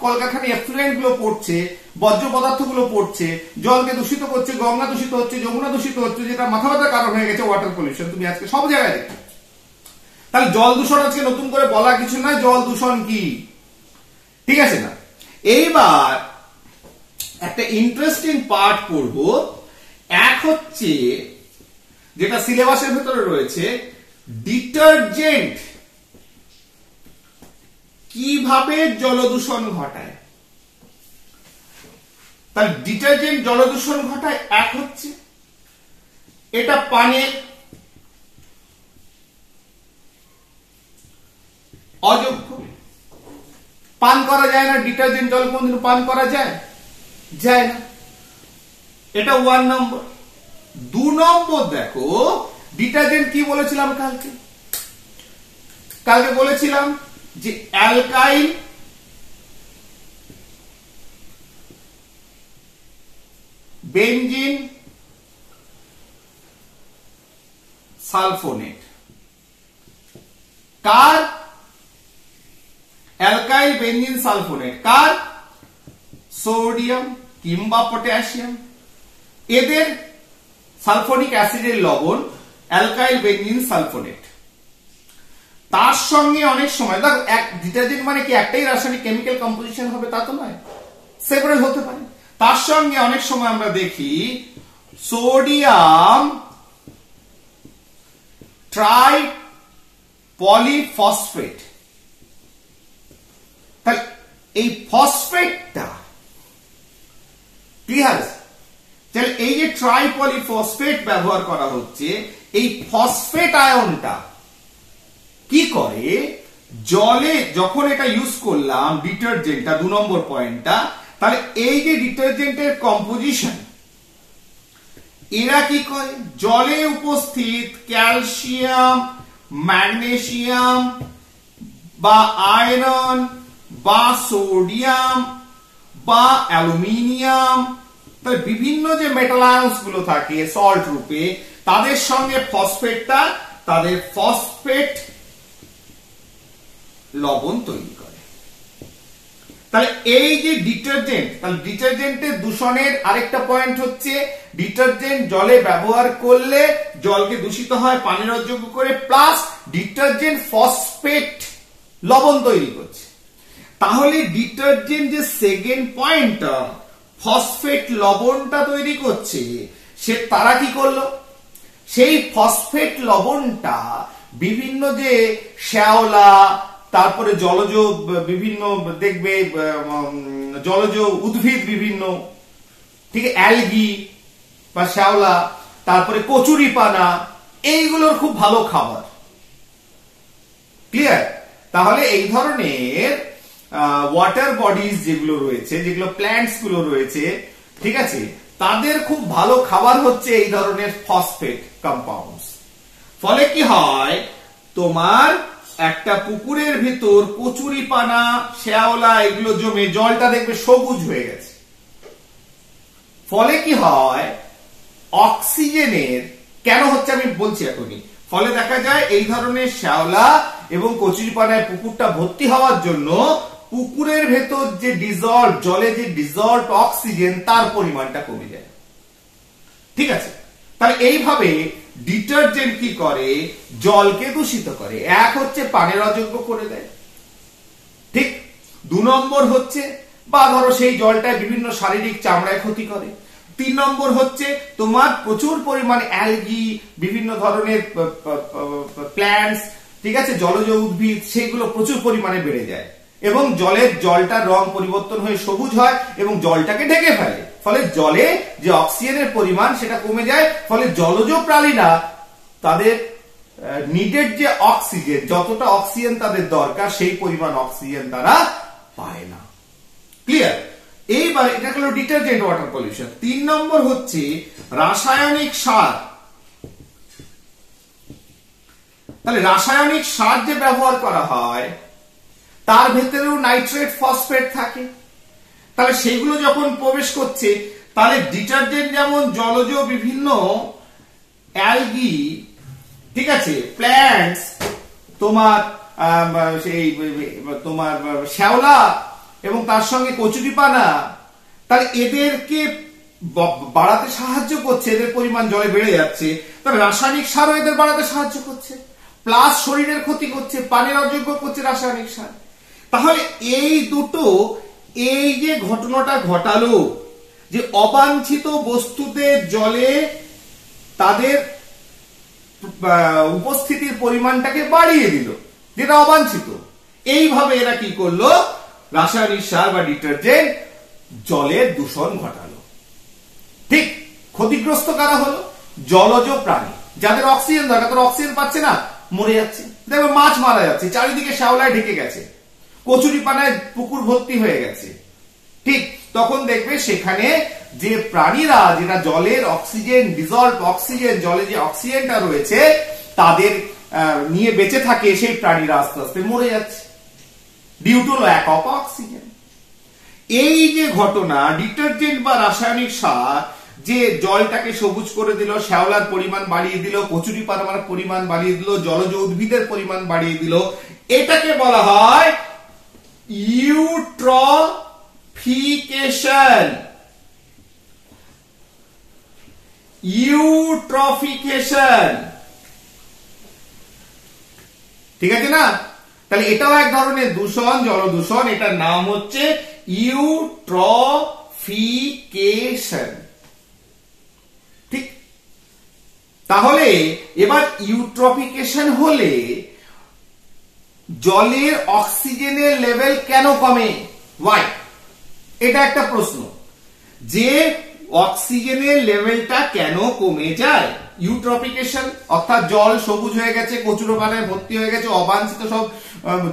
কলকারখানায় এফ্লুয়েন্ট গুলো পড়ছে, বর্জ্য পদার্থ গুলো পড়ছে, জলকে দূষিত করছে, গঙ্গা দূষিত হচ্ছে, যমুনা দূষিত হচ্ছে, যেটা মাথা ব্যথার কারণ হয়ে গেছে ওয়াটার পলিউশন। তুমি আজকে সব জায়গায় দেখতে, তাহলে জল দূষণ আজকে নতুন করে বলা কিছু নয়, জল দূষণ কি, ঠিক আছে না? এইবার একটা ইন্টারেস্টিং পার্ট পড়বো, এক হচ্ছে যেটা সিলেবাসের ভেতরে রয়েছে, ডিটারজেন্ট কিভাবে জলদূষণ ঘটায়। তাহলে ডিটারজেন্ট জলদূষণ ঘটায়, এক হচ্ছে এটা পানের অযোগ্য, পান করা যায় না, ডিটারজেন্ট জল কোনদিন পান করা যায়? যায় না, এটা 1 নম্বর। 2 নম্বর দেখো, ডিটারজেন্ট কি বলেছিলাম কালকে বলেছিলাম যে অ্যালকাইল বেনজিন সালফোনেট, কার? অ্যালকাইল বেনজিন সালফোনেট কার? সোডিয়াম কিংবা পটাশিয়াম, এদের সালফোনিক অ্যাসিডের লবণ অ্যালকাইল বেনজিন সালফোনেট। তার সঙ্গে অনেক সময় দেখো, এক ডিটারজেন্ট মানে কি একটাই রাসায়নিক কেমিক্যাল কম্পোজিশন হবে তা তো নয়, সেভারেল হতে পারে। তার সঙ্গে অনেক সময় আমরা দেখি সোডিয়াম ট্রাই পলিফসফেট। তাহলে এই ফসফেটটা ক্লিয়ার, তাহলে এই যে ট্রাই পলিফসফেট ব্যবহার করা হচ্ছে, এই ফসফেট আয়নটা কি করে, জলে যখন এটা ইউজ করলাম ডিটারজেন্টটা, 2 নম্বর পয়েন্টটা, তাহলে এই যে ডিটারজেন্টের কম্পোজিশন, এরা কি করে, জলে উপস্থিত ক্যালসিয়াম, ম্যাগনেসিয়াম বা আয়রন বা সোডিয়াম বা অ্যালুমিনিয়াম, তাহলে বিভিন্ন যে মেটাল আয়নস গুলো থাকে সল্ট রূপে, তাদের সঙ্গে ফসফেটটা, তাদের ফসফেট লবণ তৈরি করে। তাহলে এই যে ডিটারজেন্ট, তাহলে ডিটারজেন্টের দূষণের আরেকটা পয়েন্ট হচ্ছে, ডিটারজেন্ট জলে ব্যবহার করলে জলকে দূষিত হয়, পানির অযোগ্য করে, প্লাস ডিটারজেন্ট ফসফেট লবণ তৈরি করছে। তাহলে ডিটারজেন্ট যে সেকেন্ড পয়েন্টটা ফসফেট লবণটা তৈরি করছে, সে তারা কি করলো, সেই ফসফেট লবণটা বিভিন্ন যে শ্যাওলা, তারপরে জলজ বিভিন্ন দেখবে জলজ উদ্ভিদ বিভিন্ন, ঠিক অ্যালগি বা শ্যাওলা, তারপরে কচুরিপানা, এইগুলোর খুব ভালো খাবার, ক্লিয়ার? তাহলে এই ধরনের ওয়াটার বডিজ যেগুলো রয়েছে, যেগুলো প্ল্যান্টস গুলো রয়েছে, ঠিক আছে, তাদের খুব ভালো খাবার হচ্ছে এই ধরনের ফসফেট কম্পাউন্ডস। ফলে কি হয়, তোমার একটা পুকুরের ভিতর কচুরিপানা, শ্যাওলা এগুলো জমে জলটা দেখবে সবুজ হয়ে গেছে। ফলে কি হয়, অক্সিজেনের কেন হচ্ছে আমি বলছি এখনই। ফলে দেখা যায় এই ধরনের শ্যাওলা এবং কচুরিপানায় পুকুরটা ভর্তি হওয়ার জন্য পুকুরের ভেতর যে ডিজলভ জলে যে ডিজলভ অক্সিজেন তার পরিমাণটা কমে যায়, ঠিক আছে? তাহলে এইভাবে ডিটারজেন্ট কি করে, জলকে দূষিত করে। এক হচ্ছে পানের অযোগ্য করে দেয়, ঠিক। 2 নম্বর হচ্ছে বা ধরো সেই জলটায় বিভিন্ন শারীরিক চামড়ায় ক্ষতি করে। 3 নম্বর হচ্ছে তোমার প্রচুর পরিমাণে অ্যালগি, বিভিন্ন ধরনের প্ল্যান্টস, ঠিক আছে, জলজ উদ্ভিদ, সেগুলো প্রচুর পরিমাণে বেড়ে যায় এবং জলটার রং পরিবর্তন হয়ে সবুজ হয় এবং জলটাকে ঢেকে ফেলে। ফলে জলে যে অক্সিজেনের পরিমাণ সেটা কমে যায়। ফলে জলজ প্রাণীরা তাদের নিডেড যে অক্সিজেন, যতটা অক্সিজেন তাদের দরকার সেই পরিমাণ অক্সিজেন তারা পায় না। ক্লিয়ার? এইবার এটা হলো ডিটারজেন্ট ওয়াটার পলিউশন। 3 নম্বর হচ্ছে রাসায়নিক সার। তাহলে রাসায়নিক সার যে ব্যবহার করা হয় তার ভেতরেও নাইট্রেট, ফসফেট থাকে। তাহলে সেগুলো যখন প্রবেশ করছে, তাহলে ডিটারজেন্ট যেমন জলজ বিভিন্ন অ্যালগি, ঠিক আছে, প্ল্যান্টস, তোমার সেই তোমার শ্যাওলা এবং তার সঙ্গে কচুরিপানা, তাহলে এদেরকে বাড়াতে সাহায্য করছে, এদের পরিমাণ জলে বেড়ে যাচ্ছে। তাহলে রাসায়নিক সারও এদের বাড়াতে সাহায্য করছে, প্লাস শরীরের ক্ষতি করছে, পানির অযোগ্য করছে রাসায়নিক সার। তাহলে এই দুটো, এই যে ঘটনাটা ঘটালো, যে অবাঞ্ছিত বস্তুদের জলে তাদের উপস্থিতির পরিমাণটাকে বাড়িয়ে দিল, যেটা অবাঞ্ছিত। এইভাবে এরা কি করলো, রাসায়নিক সার বা ডিটারজেন্ট জলের দূষণ ঘটালো। ঠিক। ক্ষতিগ্রস্ত কারা হলো? জলজ প্রাণী, যাদের অক্সিজেন দরকার, তারা অক্সিজেন পাচ্ছে না, মরে যাচ্ছে। দেখবে মাছ মারা যাচ্ছে, চারিদিকে শ্যাওলায় ঢেকে গেছে, কচুরিপানায় পুকুর ভর্তি হয়ে গেছে। ঠিক। তখন দেখবে সেখানে যে প্রাণীরা, যেটা জলের অক্সিজেন, ডিজলভ অক্সিজেন, জলে যে অক্সিজেনটা রয়েছে তাদের নিয়ে বেঁচে থাকে, সেই প্রাণীরা আস্তে আস্তে মরে যাচ্ছে due to lack of oxygen. এই যে ঘটনা, ডিটারজেন্ট বা রাসায়নিক সার যে জলটাকে সবুজ করে দিল, শ্যাওলার পরিমাণ বাড়িয়ে দিল, কচুরিপানার পরিমাণ বাড়িয়ে দিল, জলজ উদ্ভিদের পরিমাণ বাড়িয়ে দিল, এটাকে বলা হয় ইউট্রফিকেশন। ইউট্রফিকেশন, ঠিক আছে না? তাহলে এটাও এক ধরনের দূষণ, জলদূষণ। এটার নাম হচ্ছে ইউট্রফিকেশন। ঠিক। তাহলে এবার ইউট্রফিকেশন হলে জলের অক্সিজেনের লেভেল কেন কমে? ওয়াই? এটা একটা প্রশ্ন, যে অক্সিজেনের লেভেলটা কেন কমে যায়। ইউট্রফিকেশন অর্থাৎ জল সবুজ হয়ে গেছে, কচুরিপানায় ভর্তি হয়ে গেছে, অবাঞ্ছিত সব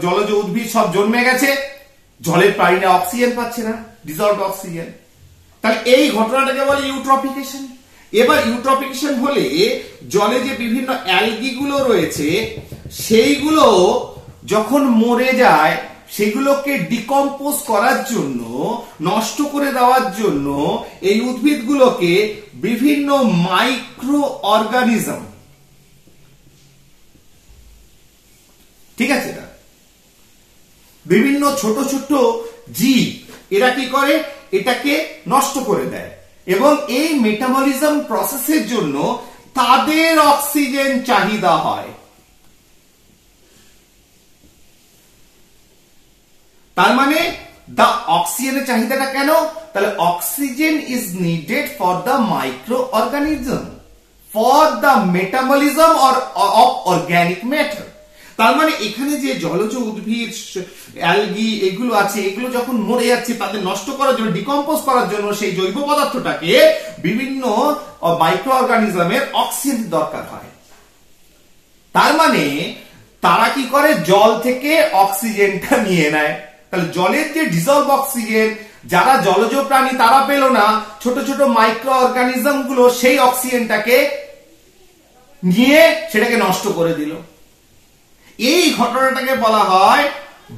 জলজ উদ্ভিদ সব জন্মে গেছে, জলের প্রাণীরা অক্সিজেন পাচ্ছে না, ডিজলভড অক্সিজেন। তাহলে এই ঘটনাটাকে বলে ইউট্রফিকেশন। এবার ইউট্রফিকেশন হলে জলে যে বিভিন্ন অ্যালগি গুলো রয়েছে সেইগুলো যখন মরে যায়, সেগুলোকে ডিকম্পোজ করার জন্য, নষ্ট করে দেওয়ার জন্য এই উদ্ভিদগুলোকে বিভিন্ন মাইক্রো অর্গানিজম, ঠিক আছে না, বিভিন্ন ছোট ছোট জীব, এরা কি করে, এটাকে নষ্ট করে দেয় এবং এই মেটাবলিজম প্রসেসের জন্য তাদের অক্সিজেন চাহিদা হয়। তার মানে the অক্সিজেনের চাহিদাটা কেন? তাহলে oxygen is needed for the micro organism, for the metabolism of organic matter. তার মানে এখানে যে জলজ উদ্ভিদ, অ্যালগি এগুলো আছে, এগুলো যখন মরে যাচ্ছে তাদের নষ্ট করার জন্য, ডিকম্পোজ করার জন্য সেই জৈব পদার্থটাকে বিভিন্ন মাইক্রো অর্গানিজমের অক্সিজেন দরকার হয়। তার মানে তারা কি করে, জল থেকে অক্সিজেনটা নিয়ে নেয়। তাহলে জলের যে ডিজলভ অক্সিজেন, যারা জলজ প্রাণী তারা পেল না, ছোট ছোট মাইক্রো অর্গানিজম গুলো সেই অক্সিজেনটাকে নিয়ে সেটাকে নষ্ট করে দিল। এই ঘটনাটাকে বলা হয়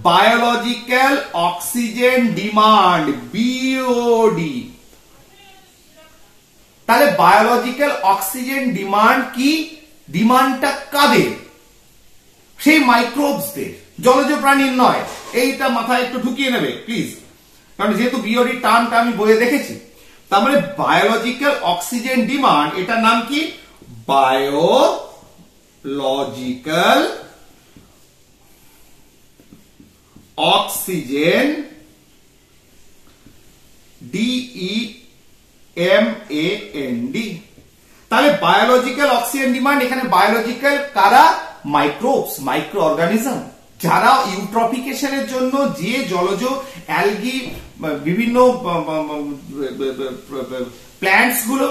বায়োলজিক্যাল অক্সিজেন ডিমান্ড, বিওডি। তাহলে বায়োলজিক্যাল অক্সিজেন ডিমান্ড কি? ডিমান্ডটা কাদের? সেই মাইক্রোবসদের, জলজ প্রাণীর নয়। এইটা মাথায় একটু ঢুকিয়ে নেবে প্লিজ, কারণ যেহেতু বিওডি টার্মটা আমি বইয়ে দেখেছি। তার মানে বায়োলজিক্যাল অক্সিজেন ডিমান্ড, এটার নাম কি? biological oxygen DEMAND। তাহলে বায়োলজিক্যাল অক্সিজেন ডিমান্ড, এখানে বায়োলজিক্যাল কারা? মাইক্রোবস, মাইক্রো অর্গানিজম, যারা ইউট্রফিকেশনের জন্য যে জলজ অ্যালগি, বিভিন্ন প্ল্যান্টস গুলো,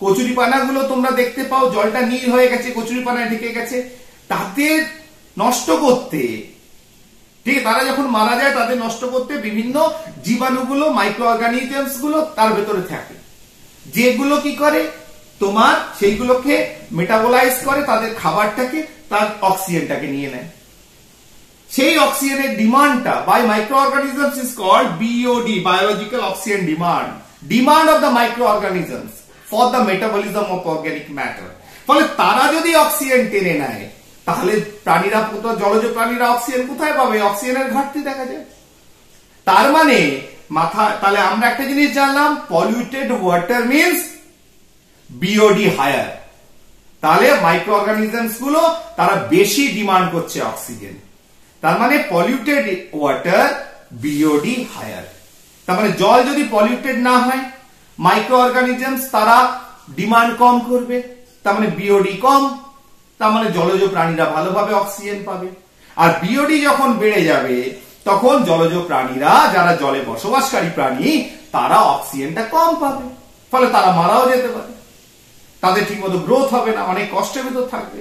কচুরিপানা গুলো তোমরা দেখতে পাও জলটা নীল হয়ে গেছে, কচুরিপানায় ঢেকে গেছে, তাদের নষ্ট করতে, ঠিক আছে, তারা যখন মারা যায় তাদের নষ্ট করতে বিভিন্ন জীবাণুগুলো, মাইক্রো অর্গানিজমস গুলো তার ভেতরে থাকে, যেগুলো কি করে তোমার সেইগুলোকে মেটাবলাইজ করে, তাদের খাবারটাকে, তার অক্সিজেনটাকে নিয়ে নেয়। সেই অক্সিজেনের ডিমান্ডটা by micro organisms is called BOD, biological oxygen demand, demand of the micro organisms for the metabolism of organic matter. ফলে তারা যদি অক্সিজেন টেনে নেয়, তাহলে প্রাণীরা, জলজ প্রাণীরা অক্সিজেন কোথায় পাবে? অক্সিজেনের ঘাটতি দেখা যায়। তার মানে তাহলে আমরা একটা জিনিস জানলাম, polluted water means BOD higher. তাহলে মাইক্রো অর্গানিজমস গুলো তারা বেশি ডিমান্ড করছে অক্সিজেন, তার মানে পলিউটেড ওয়াটার বিওডি হায়ার। তার মানে জল যদি পলিউটেড না হয়, মাইক্রো অর্গানিজমস তারা ডিমান্ড কম করবে, তার মানে বিওডি কম, তার মানে জলজ প্রাণীরা ভালোভাবে অক্সিজেন পাবে। আর বিওডি যখন বেড়ে যাবে, তখন জলজ প্রাণীরা, যারা জলে বসবাসকারী প্রাণী, তারা অক্সিজেনটা কম পাবে, ফলে তারা মারাও যেতে পারে, তাদের ঠিকমতো গ্রোথ হবে না, অনেক কষ্টের ভিতর থাকবে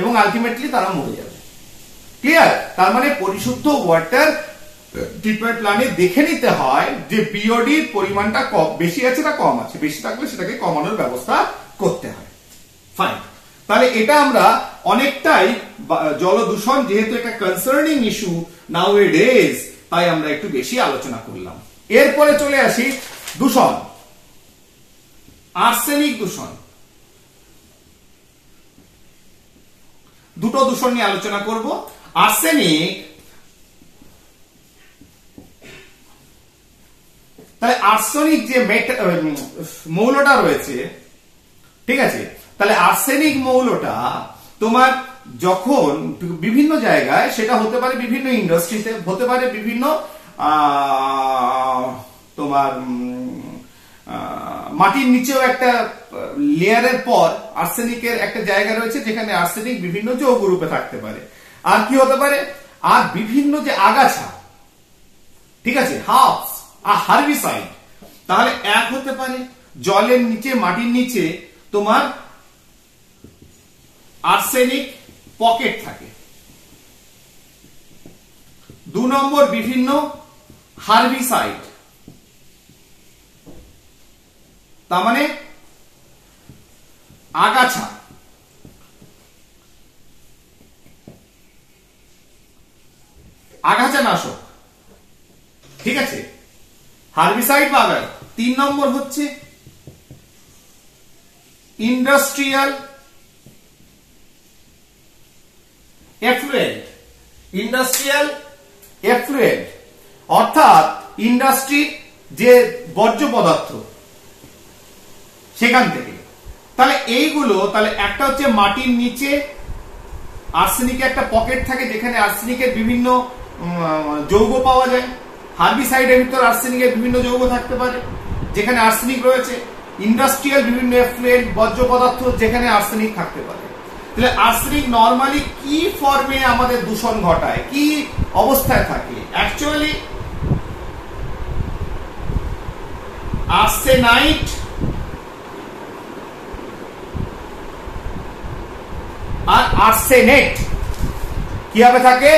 এবং আলটিমেটলি তারা মরে যাবে। ক্লিয়ার? তার মানে পরিশুদ্ধ ওয়াটার ট্রিটমেন্ট প্ল্যানে দেখে নিতে হয় যে বিওডির পরিমাণটা বেশি আছে না কম আছে, বেশি থাকলে সেটাকে কমানোর ব্যবস্থা করতে হয়। ফাইন। তাহলে এটা আমরা অনেকটাই জল দূষণ, যেহেতু একটা কনসার্নিং ইস্যু নাও এ ডেজ, তাই আমরা একটু বেশি আলোচনা করলাম। এরপরে চলে আসি দূষণ, আর্সেনিক দূষণ। দুটো দূষণ নিয়ে আলোচনা করব। আর্সেনিক, তাহলে আর্সেনিক যে মৌলটা রয়েছে, ঠিক আছে, তাহলে আর্সেনিক মৌলটা তোমার যখন বিভিন্ন জায়গায়, সেটা হতে পারে বিভিন্ন ইন্ডাস্ট্রিতে, হতে পারে বিভিন্ন তোমার মাটির নিচেও একটা লেয়ারের পর আর্সেনিকের একটা জায়গা রয়েছে যেখানে আর্সেনিক বিভিন্ন যৌগ রূপে থাকতে পারে। আর কি হতে পারে? আর বিভিন্ন যে আগাছা, ঠিক আছে, হার্বস আর হার্বিসাইড, তাহলে এক হতে পারে জলের নিচে, মাটির নিচে তোমার আর্সেনিক পকেট থাকে। 2 নম্বর বিভিন্ন হার্বিসাইড, তার মানে আগাছা, আগাছানাশক, ঠিক আছে, হার্বিসাইড বা আগাছা। 3 নম্বর হচ্ছে ইন্ডাস্ট্রিয়াল এফ্লুয়েন্ট, ইন্ডাস্ট্রিয়াল এফ্লুয়েন্ট অর্থাৎ ইন্ডাস্ট্রি যে বর্জ্য পদার্থ সেখান থেকে। তাহলে এইগুলো, তাহলে একটা হচ্ছে মাটির নিচে আর্সেনিকের একটা পকেট থাকে যেখানে আর্সেনিকের বিভিন্ন যৌগ পাওয়া যায়। হার্বিসাইডের ভিতর আর্সেনিকের বিভিন্ন যৌগ থাকতে পারে যেখানে আর্সেনিক রয়েছে। ইন্ডাস্ট্রিয়াল বিভিন্ন এফ্লুয়েন্ট, বর্জ্য পদার্থ, যেখানে আর্সেনিক থাকতে পারে। তাহলে আর্সেনিক নরমালি কি ফর্মে আমাদের দূষণ ঘটায়, কি অবস্থায় থাকে? অ্যাকচুয়ালি আর্সেনাইট আর আর্সেনেট কিভাবে থাকে?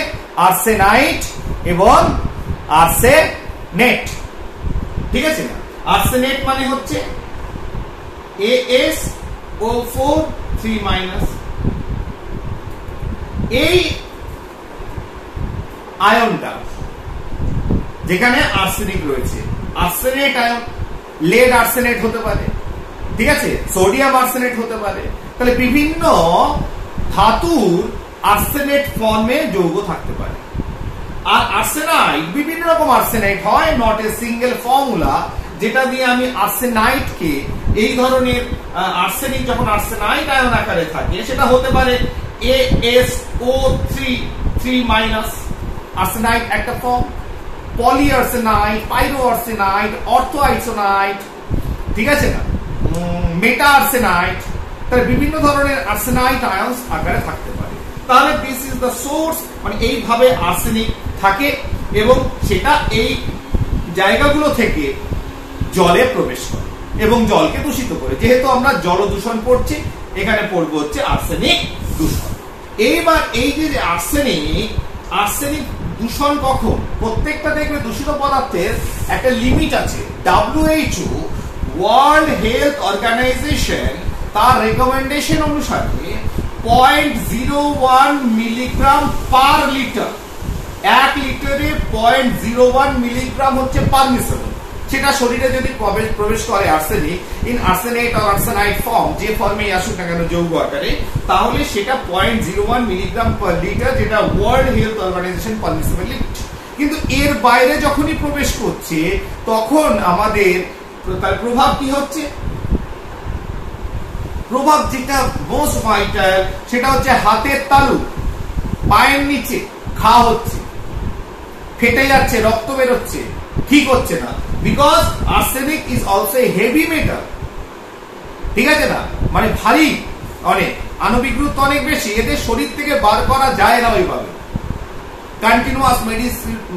আর্সেনাইট এবং আর্সেনেট, ঠিক আছে না? আর্সেনেট মানে হচ্ছে AsO4 3-, এই আয়নটা যেখানে আর্সেনিক রয়েছে, আর্সেনেট আয়ন, লেড আর্সেনেট হতে পারে, ঠিক আছে, সোডিয়াম আর্সেনেট হতে পারে। তাহলে বিভিন্ন ধাতুর আর্সেনেট ফর্মে যৌগ থাকতে পারে। আর আর্সেনাইট, বিভিন্ন রকম আর্সেনাইট হয়, নট এ সিঙ্গেল ফর্মুলা যেটা দিয়ে আমি আর্সেনাইটকে এই ধরনের আর্সেনিক যখন আর্সেনাইট আয়ন আকারে থাকে সেটা হতে পারে ASO3 আর্সেনাইট একটা ফর্ম, পলি আর্সেনাইট, পাইরো আর্সেনাইট, অর্থো আইসোনাইট, ঠিক আছে না, মেটা আর্সেনাইট, তার বিভিন্ন ধরনের আর্সেনাইট আয়নস আকারে থাকতে পারে। তাহলে দিস ইজ দ্য সোর্স, মানে এইভাবে আর্সেনিক থাকে এবং সেটা এই জায়গাগুলো থেকে জলে প্রবেশ করে এবং জলকে দূষিত করে। যেহেতু আমরা জল দূষণ পড়ছি, এখানে পড়বো হচ্ছে আর্সেনিক দূষণ। এইবার এই যে আর্সেনিক দূষণ কখন, প্রত্যেকটা দেখবে দূষিত পদার্থের একটা লিমিট আছে। WHO ওয়ার্ল্ড হেলথ অর্গানাইজেশন তার রেকমেন্ডেশন অনুসারে 0.01 মিলিগ্রাম পার লিটার, 1 লিটারে 0.01 মিলিগ্রাম হচ্ছে পারমিসেবল। সেটা শরীরে যদি প্রবেশ করে arsenic in arsenate or arsenite form, যে ফর্মেই আসুক না কেন যৌগ আকারে, তাহলে সেটা 0.01 মিলিগ্রাম পার লিটার, যেটা World Health Organization permissible limit. কিন্তু এর বাইরে যখনই প্রবেশ করছে তখন আমাদের তার প্রভাব কি হচ্ছে? প্রভাব যেটা মোস্ট ভাইটাল সেটা হচ্ছে হাতের তালু, পায়ের নিচে ঘা হচ্ছে, ফেটে যাচ্ছে, রক্ত বেরোচ্ছে, ঠিক হচ্ছে না। Because arsenic is also a heavy metal, ঠিক আছে না, মানে ভারী অনেক, আণবিক গুরুত্ব অনেক বেশি, এদের শরীর থেকে বার করা যায় না ওইভাবে। কন্টিনিউয়াস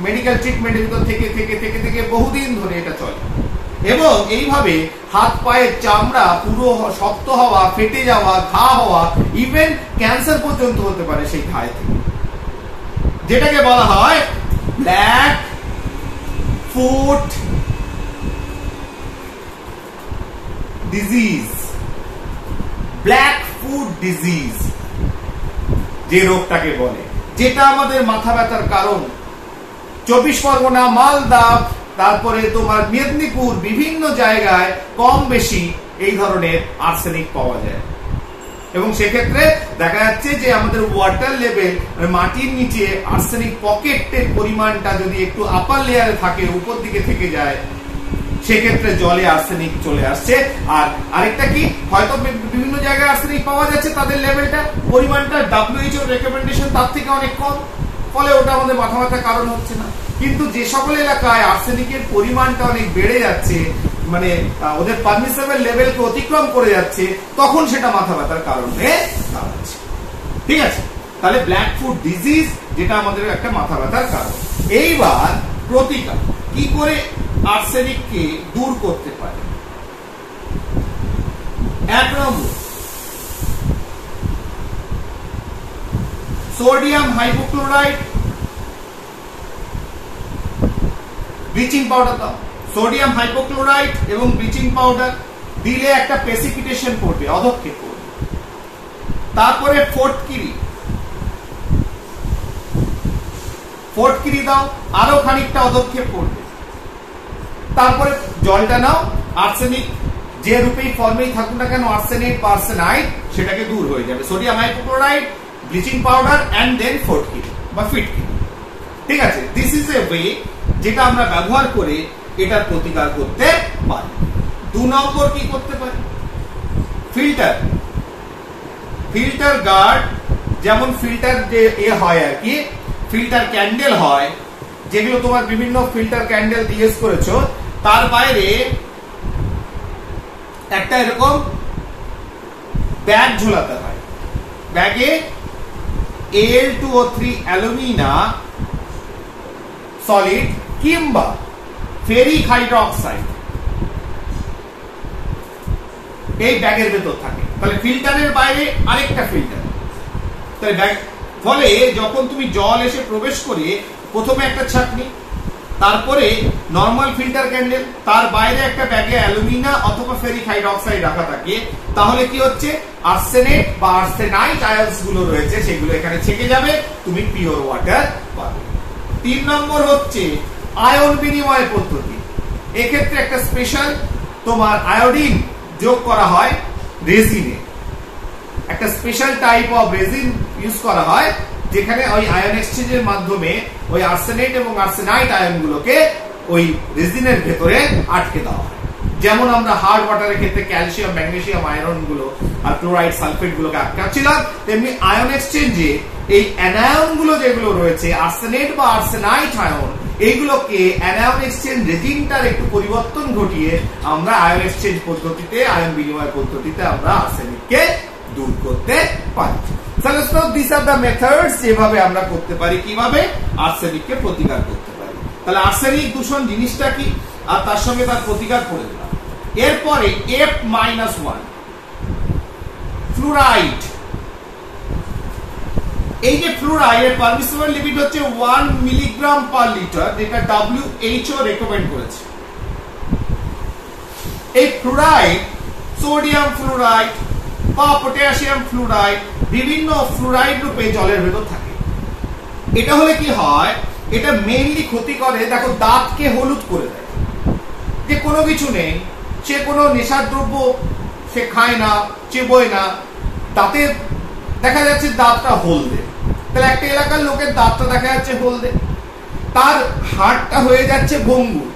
মেডিকেল ট্রিটমেন্টের ভিতর থেকে থেকে থেকে থেকে বহুদিন ধরে এটা চলে এবং এইভাবে হাত পায়ের চামড়া পুরো শক্ত হওয়া, ফেটে যাওয়া, ঘা হওয়া, ইভেন ক্যান্সার পর্যন্ত হতে পারে সেই ঘায়ে থেকে, যেটাকে বলা হয় black foot disease. Black foot disease যে রোগটাকে বলে, যেটা আমাদের মাথা ব্যথার কারণ। 24 পরগনা, মালদা, তারপরে তোমার মেদিনীপুর, বিভিন্ন জায়গায় কম বেশি এই ধরনের আর্সেনিক পাওয়া যায় এবং সেক্ষেত্রে দেখা যাচ্ছে যে আমাদের ওয়াটার লেভেল, মাটির নিচে আর্সেনিক পকেটের পরিমাণটা যদি একটু আপার লেয়ারে থাকে, উপর দিকে থেকে যায়, সেক্ষেত্রে জলে আর্সেনিক চলে আসছে। আর আরেকটা কি, হয়তো বিভিন্ন জায়গায় আর্সেনিক পাওয়া যাচ্ছে, তাদের লেভেলটা, পরিমাণটা WHO রেকমেন্ডেশন তার থেকে অনেক কম, ফলে ওটা আমাদের মাথা ব্যথার কারণ হচ্ছে না। কিন্তু যে সকল এলাকায় আর্সেনিকের পরিমাণটা অনেক বেড়ে যাচ্ছে, মানে ওদের পারমিসেবল লেভেলকে অতিক্রম করে যাচ্ছে, তখন সেটা মাথা ব্যথার কারণে দাঁড়াচ্ছে। ঠিক আছে, তাহলে ব্ল্যাক ফুট ডিজিজ যেটা আমাদের একটা মাথা ব্যথার কারণ। এইবার প্রতিকার কি করে আর্সেনিককে দূর করতে পারে? 1 নম্বর, সোডিয়াম হাইপোক্লোরাইড ব্লিচিং পাউডার দাও। সোডিয়াম হাইপোক্লোরাইড এবং ব্লিচিং পাউডার দিলে একটা প্রেসিপিটেশন পড়বে, অধক্ষেপ পড়বে। তারপরে ফোর্টকিরি দাও, আরো খানিকটা অধক্ষেপ পড়বে। তারপরে জলটা নাও, আর্সেনিক যে রূপেই ফর্মেই থাকুক না কেন, আর্সেনেট বা আর্সেনাইড, সেটাকে দূর হয়ে যাবে। Sodium hypochlorite, bleaching powder and then ফোর্টকিরি বা ফিটকিরি। ঠিক আছে, দিস ইজ এ ওয়ে যেটা আমরা ব্যবহার করে এটার প্রতিকার করতে পারি। 2 নম্বর কি করতে পারি? ফিল্টার গার্ড, যেমন ফিল্টার যে হয় আর কি, ফিল্টার ক্যান্ডেল হয়, যেগুলো তোমার বিভিন্ন ফিল্টার ক্যান্ডেল ইউজ করেছো, তার বাইরে একটা এরকম ব্যাগ ঝোলাতে হয়। ব্যাগে Al2O3 অ্যালুমিনা সলিড কিংবা ফেরিক হাইড্রোক্সাইড এই ব্যাগের ভেতর থাকে। তাহলে ফিল্টারের বাইরে আরেকটা ফিল্টার, তাই ব্যাগ, ফলে যখন তুমি জল এসে প্রবেশ করে প্রথমে একটা ছাঁকনি, তারপরে নরমাল ফিল্টার ক্যান্ডেল, তার বাইরে একটা ব্যাগে অ্যালুমিনা অথবা ফেরিক হাইড্রোক্সাইড রাখা থাকে, তাহলে কি হচ্ছে, আর্সেনেট বা আর্সেনাইট আয়নস গুলো রয়েছে সেগুলো এখানে ছেকে যাবে, তুমি পিওর ওয়াটার পাবে। 3 নম্বর হচ্ছে আয়ন বিনিময় পদ্ধতি। এক্ষেত্রে একটা স্পেশাল তোমার আয়োডিন যোগ করা হয় রেজিনে, একটা special type of resin use করা হয়, যেখানে ওই আয়ন এক্সচেঞ্জের মাধ্যমে ওই আর্সেনেট এবং আর্সেনাইট আয়নগুলোকে ওই রেজিনের ভেতরে আটকে দেওয়া হয়। যেমন আমরা হার্ড ওয়াটারের ক্ষেত্রে ক্যালসিয়াম, ম্যাগনেসিয়াম, আয়রন গুলো আর ক্লোরাইড, সালফেট গুলোকে আটকাচ্ছিলাম, তেমনি আয়ন এক্সচেঞ্জে এই অ্যানায়ন গুলো যেগুলো রয়েছে, আর্সেনেট বা আর্সেনাইট আয়ন, এইগুলোকে অ্যানায়ন এক্সচেঞ্জ রেজিমটার একটু পরিবর্তন ঘটিয়ে আমরা আয়ন এক্সচেঞ্জ পদ্ধতিতে, আয়ন বিনিময় পদ্ধতিতে আমরা আর্সেনিককে দূর করতে পারি। So these are the methods যেভাবে আমরা করতে পারি, কিভাবে আর্সেনিককে প্রতিকার করতে পারি। তাহলে আর্সেনিক দূষণ জিনিসটা কি আর তার সঙ্গে তার প্রতিকার করে দিলাম। এরপরে F-1 ফ্লুরাইড। এই যে ফ্লুরাইডের পারমিসিবল লিমিট হচ্ছে 1 মিলিগ্রাম পার লিটার, যেটা WHO রেকমেন্ড করেছে। এই ফ্লুরাইড, সোডিয়াম ফ্লুরাইড বা পটাশিয়াম ফ্লুরাইড, বিভিন্ন ফ্লুরাইড রূপে জলের ভেতর থাকে। এটা হলে কি হয়, এটা মেইনলি ক্ষতি করে, দেখো দাঁতকে হলুদ করে দেয়। যে কোনো কিছু নেই, সে কোনো নেশার দ্রব্য সে খায় না, চেবোয় না, দাঁতে দেখা যাচ্ছে দাঁতটা হলদে। তাহলে একটা এলাকার লোকের দাঁতটা দেখা যাচ্ছে হলদে, তার হাড়টা হয়ে যাচ্ছে ভঙ্গুর।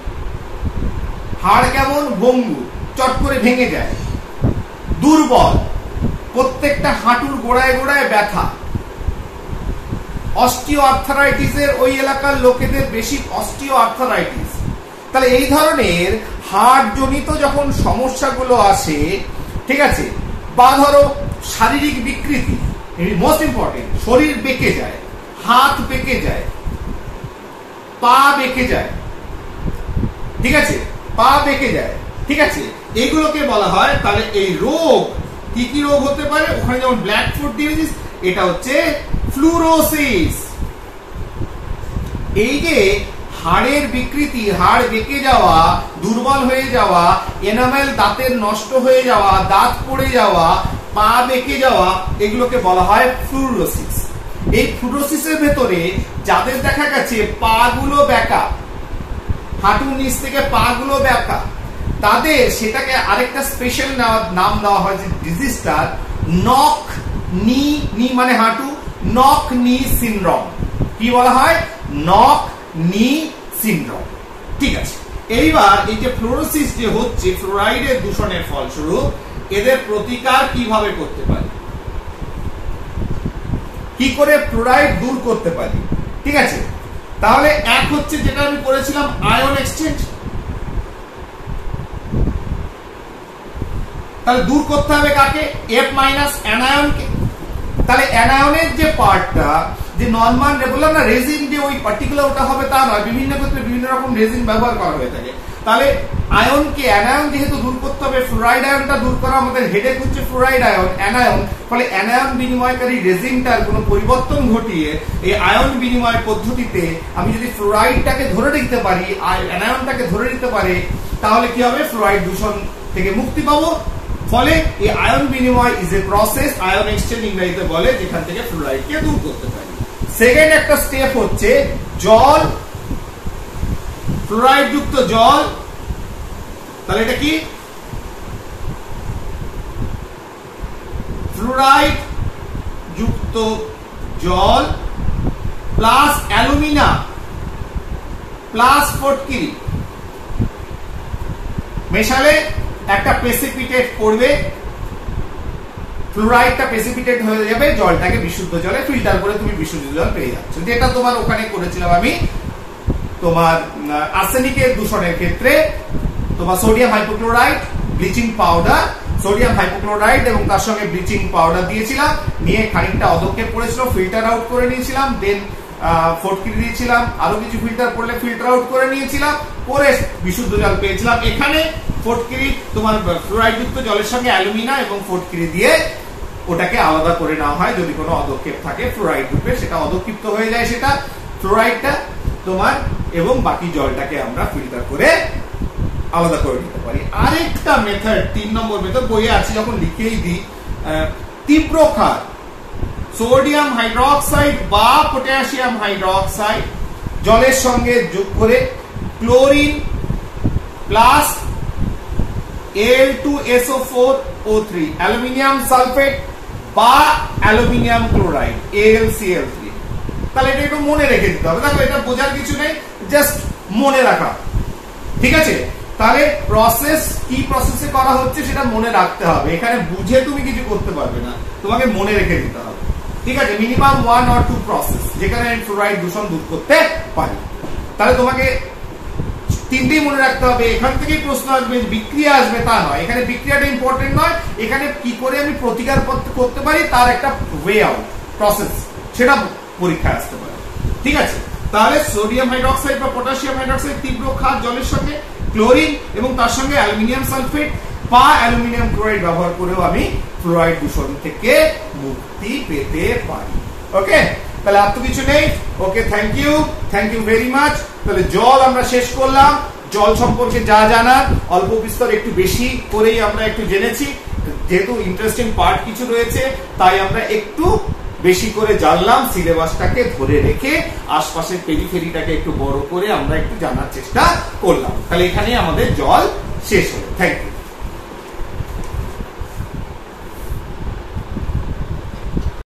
হাড় কেমন? ভঙ্গুর, চট করে ভেঙে যায়, দুর্বল, প্রত্যেকটা হাঁটুর গোড়ায় গোড়ায় ব্যথা। অস্টিও আর্থারাইটিসের ওই এলাকার লোকেদের বেশি অস্টিও আর্থারাইটিস। তাহলে এই ধরনের হাড় জনিত যখন সমস্যাগুলো আসে, ঠিক আছে, বা ধরো শারীরিক বিকৃতি, মোস্ট ইম্পর্টেন্ট, শরীর বেঁকে যায়, হাত বেঁকে যায়, পা বেঁকে যায়, ঠিক আছে, পা বেঁকে যায়, ঠিক আছে, এগুলোকে বলা হয়। তাহলে এই রোগ কি কি রোগ হতে পারে? ওখানে যেমন ব্ল্যাক ফুট ডিজিজ, এটা হচ্ছে ফ্লুরোসিস। এই যে হাড়ের বিকৃতি, হাড় বেঁকে যাওয়া, দুর্বল হয়ে যাওয়া, এনামেল দাঁতের নষ্ট হয়ে যাওয়া, দাঁত পড়ে যাওয়া, পা বেঁকে যাওয়া, এগুলোকে বলা হয় ফ্লুরোসিস। এই ফ্লুরোসিসের ভেতরে যাদের দেখা গেছে পা গুলো বেঁকা, হাঁটুর নিচ থেকে পা গুলো বেঁকা, তাদের সেটাকে আরেকটা স্পেশাল নাম দেওয়া হয় যে ডিজিজটার, নক নি, নি মানে হাঁটু, নক নি সিনড্রোম। কি বলা হয়? নক নি সিনড্রোম। ঠিক আছে, এইবার এই যে ফ্লুরোসিস যে হচ্ছে ফ্লোরাইডের দূষণের ফলস্বরূপ, এদের প্রতিকার কিভাবে করতে পারি, কি করে ফ্লোরাইড দূর করতে পারি? ঠিক আছে, তাহলে এক হচ্ছে যেটা আমি করেছিলাম আয়ন এক্সচেঞ্জ। তাহলে দূর করতে হবে কাকে? F- অ্যানায়নকে। তাহলে অ্যানায়নের যে পার্টটা, যে নরমাল বললাম না রেজিন যে ওই পার্টিকুলার ওটা হবে তা নয়, বিভিন্ন ক্ষেত্রে বিভিন্ন রকম রেজিন ব্যবহার করা হয়ে থাকে। তাহলে আয়নকে, অ্যানায়ন যেহেতু দূর করতে হবে, ফ্লোরাইড আয়নটা দূর করা আমাদের হেডেক হচ্ছে ফ্লোরাইড আয়ন, অ্যানায়ন। ফলে অ্যানায়ন বিনিময়কারী রেজিনটার কোনো পরিবর্তন ঘটিয়ে এই আয়ন বিনিময় পদ্ধতিতে আমি যদি ফ্লোরাইডটাকে ধরে রাখতে পারি, অ্যানায়নটাকে ধরে নিতে পারি, তাহলে কি হবে? ফ্লোরাইড দূষণ থেকে মুক্তি পাবো। ফলে এই আয়ন বিনিময় is a process, ion exchange ইংরেজিতে বলে, যেখান থেকে ফ্লোরাইডকে দূর করতে পারি। সেকেন্ড একটা স্টেপ হচ্ছে জল, ফ্লোরাইড যুক্ত জল। তাহলে এটা কি? ফ্লোরাইড যুক্ত জল প্লাস অ্যালুমিনা প্লাস ফটকিরি মেশালে একটা প্রেসিপিটেট করবে, ফ্লোরাইডটা প্রেসিপিটেট হয়ে যাবে, জলটাকে বিশুদ্ধ জলে ফিল্টার করে তুমি বিশুদ্ধ জল পেয়ে যাচ্ছ। যেটা তোমার ওখানে করেছিলাম আমি তোমার আর্সেনিকের দূষণের ক্ষেত্রে, তোমার sodium hypochlorite, bleaching powder, sodium hypochlorite এবং তার সঙ্গে ব্লিচিং পাউডার দিয়েছিলাম, নিয়ে খানিকটা অদক্ষেপ পড়েছিল, ফিল্টার আউট করে নিয়েছিলাম, দেন ফটকিরি দিয়েছিলাম, আরো কিছু ফিল্টার পড়লে ফিল্টার আউট করে নিয়েছিলাম, করে বিশুদ্ধ জল পেয়েছিলাম। এখানে ফটকিরি তোমার ফ্লোরাইড যুক্ত জলের সঙ্গে অ্যালুমিনা এবং ফটকিরি দিয়ে ওটাকে আলাদা করে নেওয়া হয়। যদি কোনো অদক্ষেপ থাকে ফ্লোরাইড রূপে, সেটা অদক্ষিপ্ত হয়ে যায়, সেটা ফ্লোরাইডটা তোমার, এবং বাকি জলটাকে আমরা ফিল্টার করে আলাদা করে নিতে পারি। আরেকটা মেথড, 3 নম্বর মেথড, বইয়ে আছে যখন লিখেই দিই, তীব্র ক্ষার, সোডিয়াম হাইড্রোক্সাইড বা পটাশিয়াম হাইড্রোক্সাইড জলের সঙ্গে যোগ করে chlorine plus Al2SO4O3, aluminium sulphate বা অ্যালুমিনিয়াম ক্লোরাইড AlCl3। তাহলে এটা একটু মনে রেখে দিতে হবে। দেখো এটা বোঝার কিছু নেই, জাস্ট মনে রাখা, ঠিক আছে? তাহলে প্রসেস কি প্রসেসে করা হচ্ছে সেটা মনে রাখতে হবে, এখানে বুঝে তুমি কিছু করতে পারবে না, তোমাকে মনে রেখে দিতে হবে, ঠিক আছে। মিনিমাম 1 or 2 প্রসেস যেখানে আমি ফ্লোরাইড দূষণ দূর করতে পারি। তাহলে তোমাকে তিনটেই মনে রাখতে হবে। এখান থেকেই প্রশ্ন আসবে, বিক্রিয়া আসবে তা নয়, এখানে বিক্রিয়াটা ইম্পর্টেন্ট নয়, এখানে কি করে আমি প্রতিকার করতে পারি তার একটা ওয়ে আউট প্রসেস, সেটা পরীক্ষায় আসতে পারে, ঠিক আছে। তাহলে সোডিয়াম হাইড্রোক্সাইড বা পটাশিয়াম হাইড্রোক্সাইড তীব্র ক্ষার জলের সঙ্গে ক্লোরিন এবং তার সঙ্গে অ্যালুমিনিয়াম সালফেট বা অ্যালুমিনিয়াম ক্লোরাইড ব্যবহার করেও আমি ফ্লোরাইড দূষণ থেকে মুক্তি পেতে পারি। ওকে, তাহলে আর তো কিছু নেই। ওকে, থ্যাংক ইউ ভেরি মাচ। তাহলে জল আমরা শেষ করলাম, জল সম্পর্কে যা জানার অল্প বিস্তর একটু বেশি করেই আমরা একটু জেনেছি, যেহেতু ইন্টারেস্টিং পার্ট কিছু রয়েছে তাই আমরা একটু বেশি করে জানলাম, সিলেবাসটাকে ধরে রেখে আশপাশের পেরিফেরিটাকে একটু বড় করে আমরা একটু জানার চেষ্টা করলাম। তাহলে এখানেই আমাদের জল শেষ হলো। Thank you.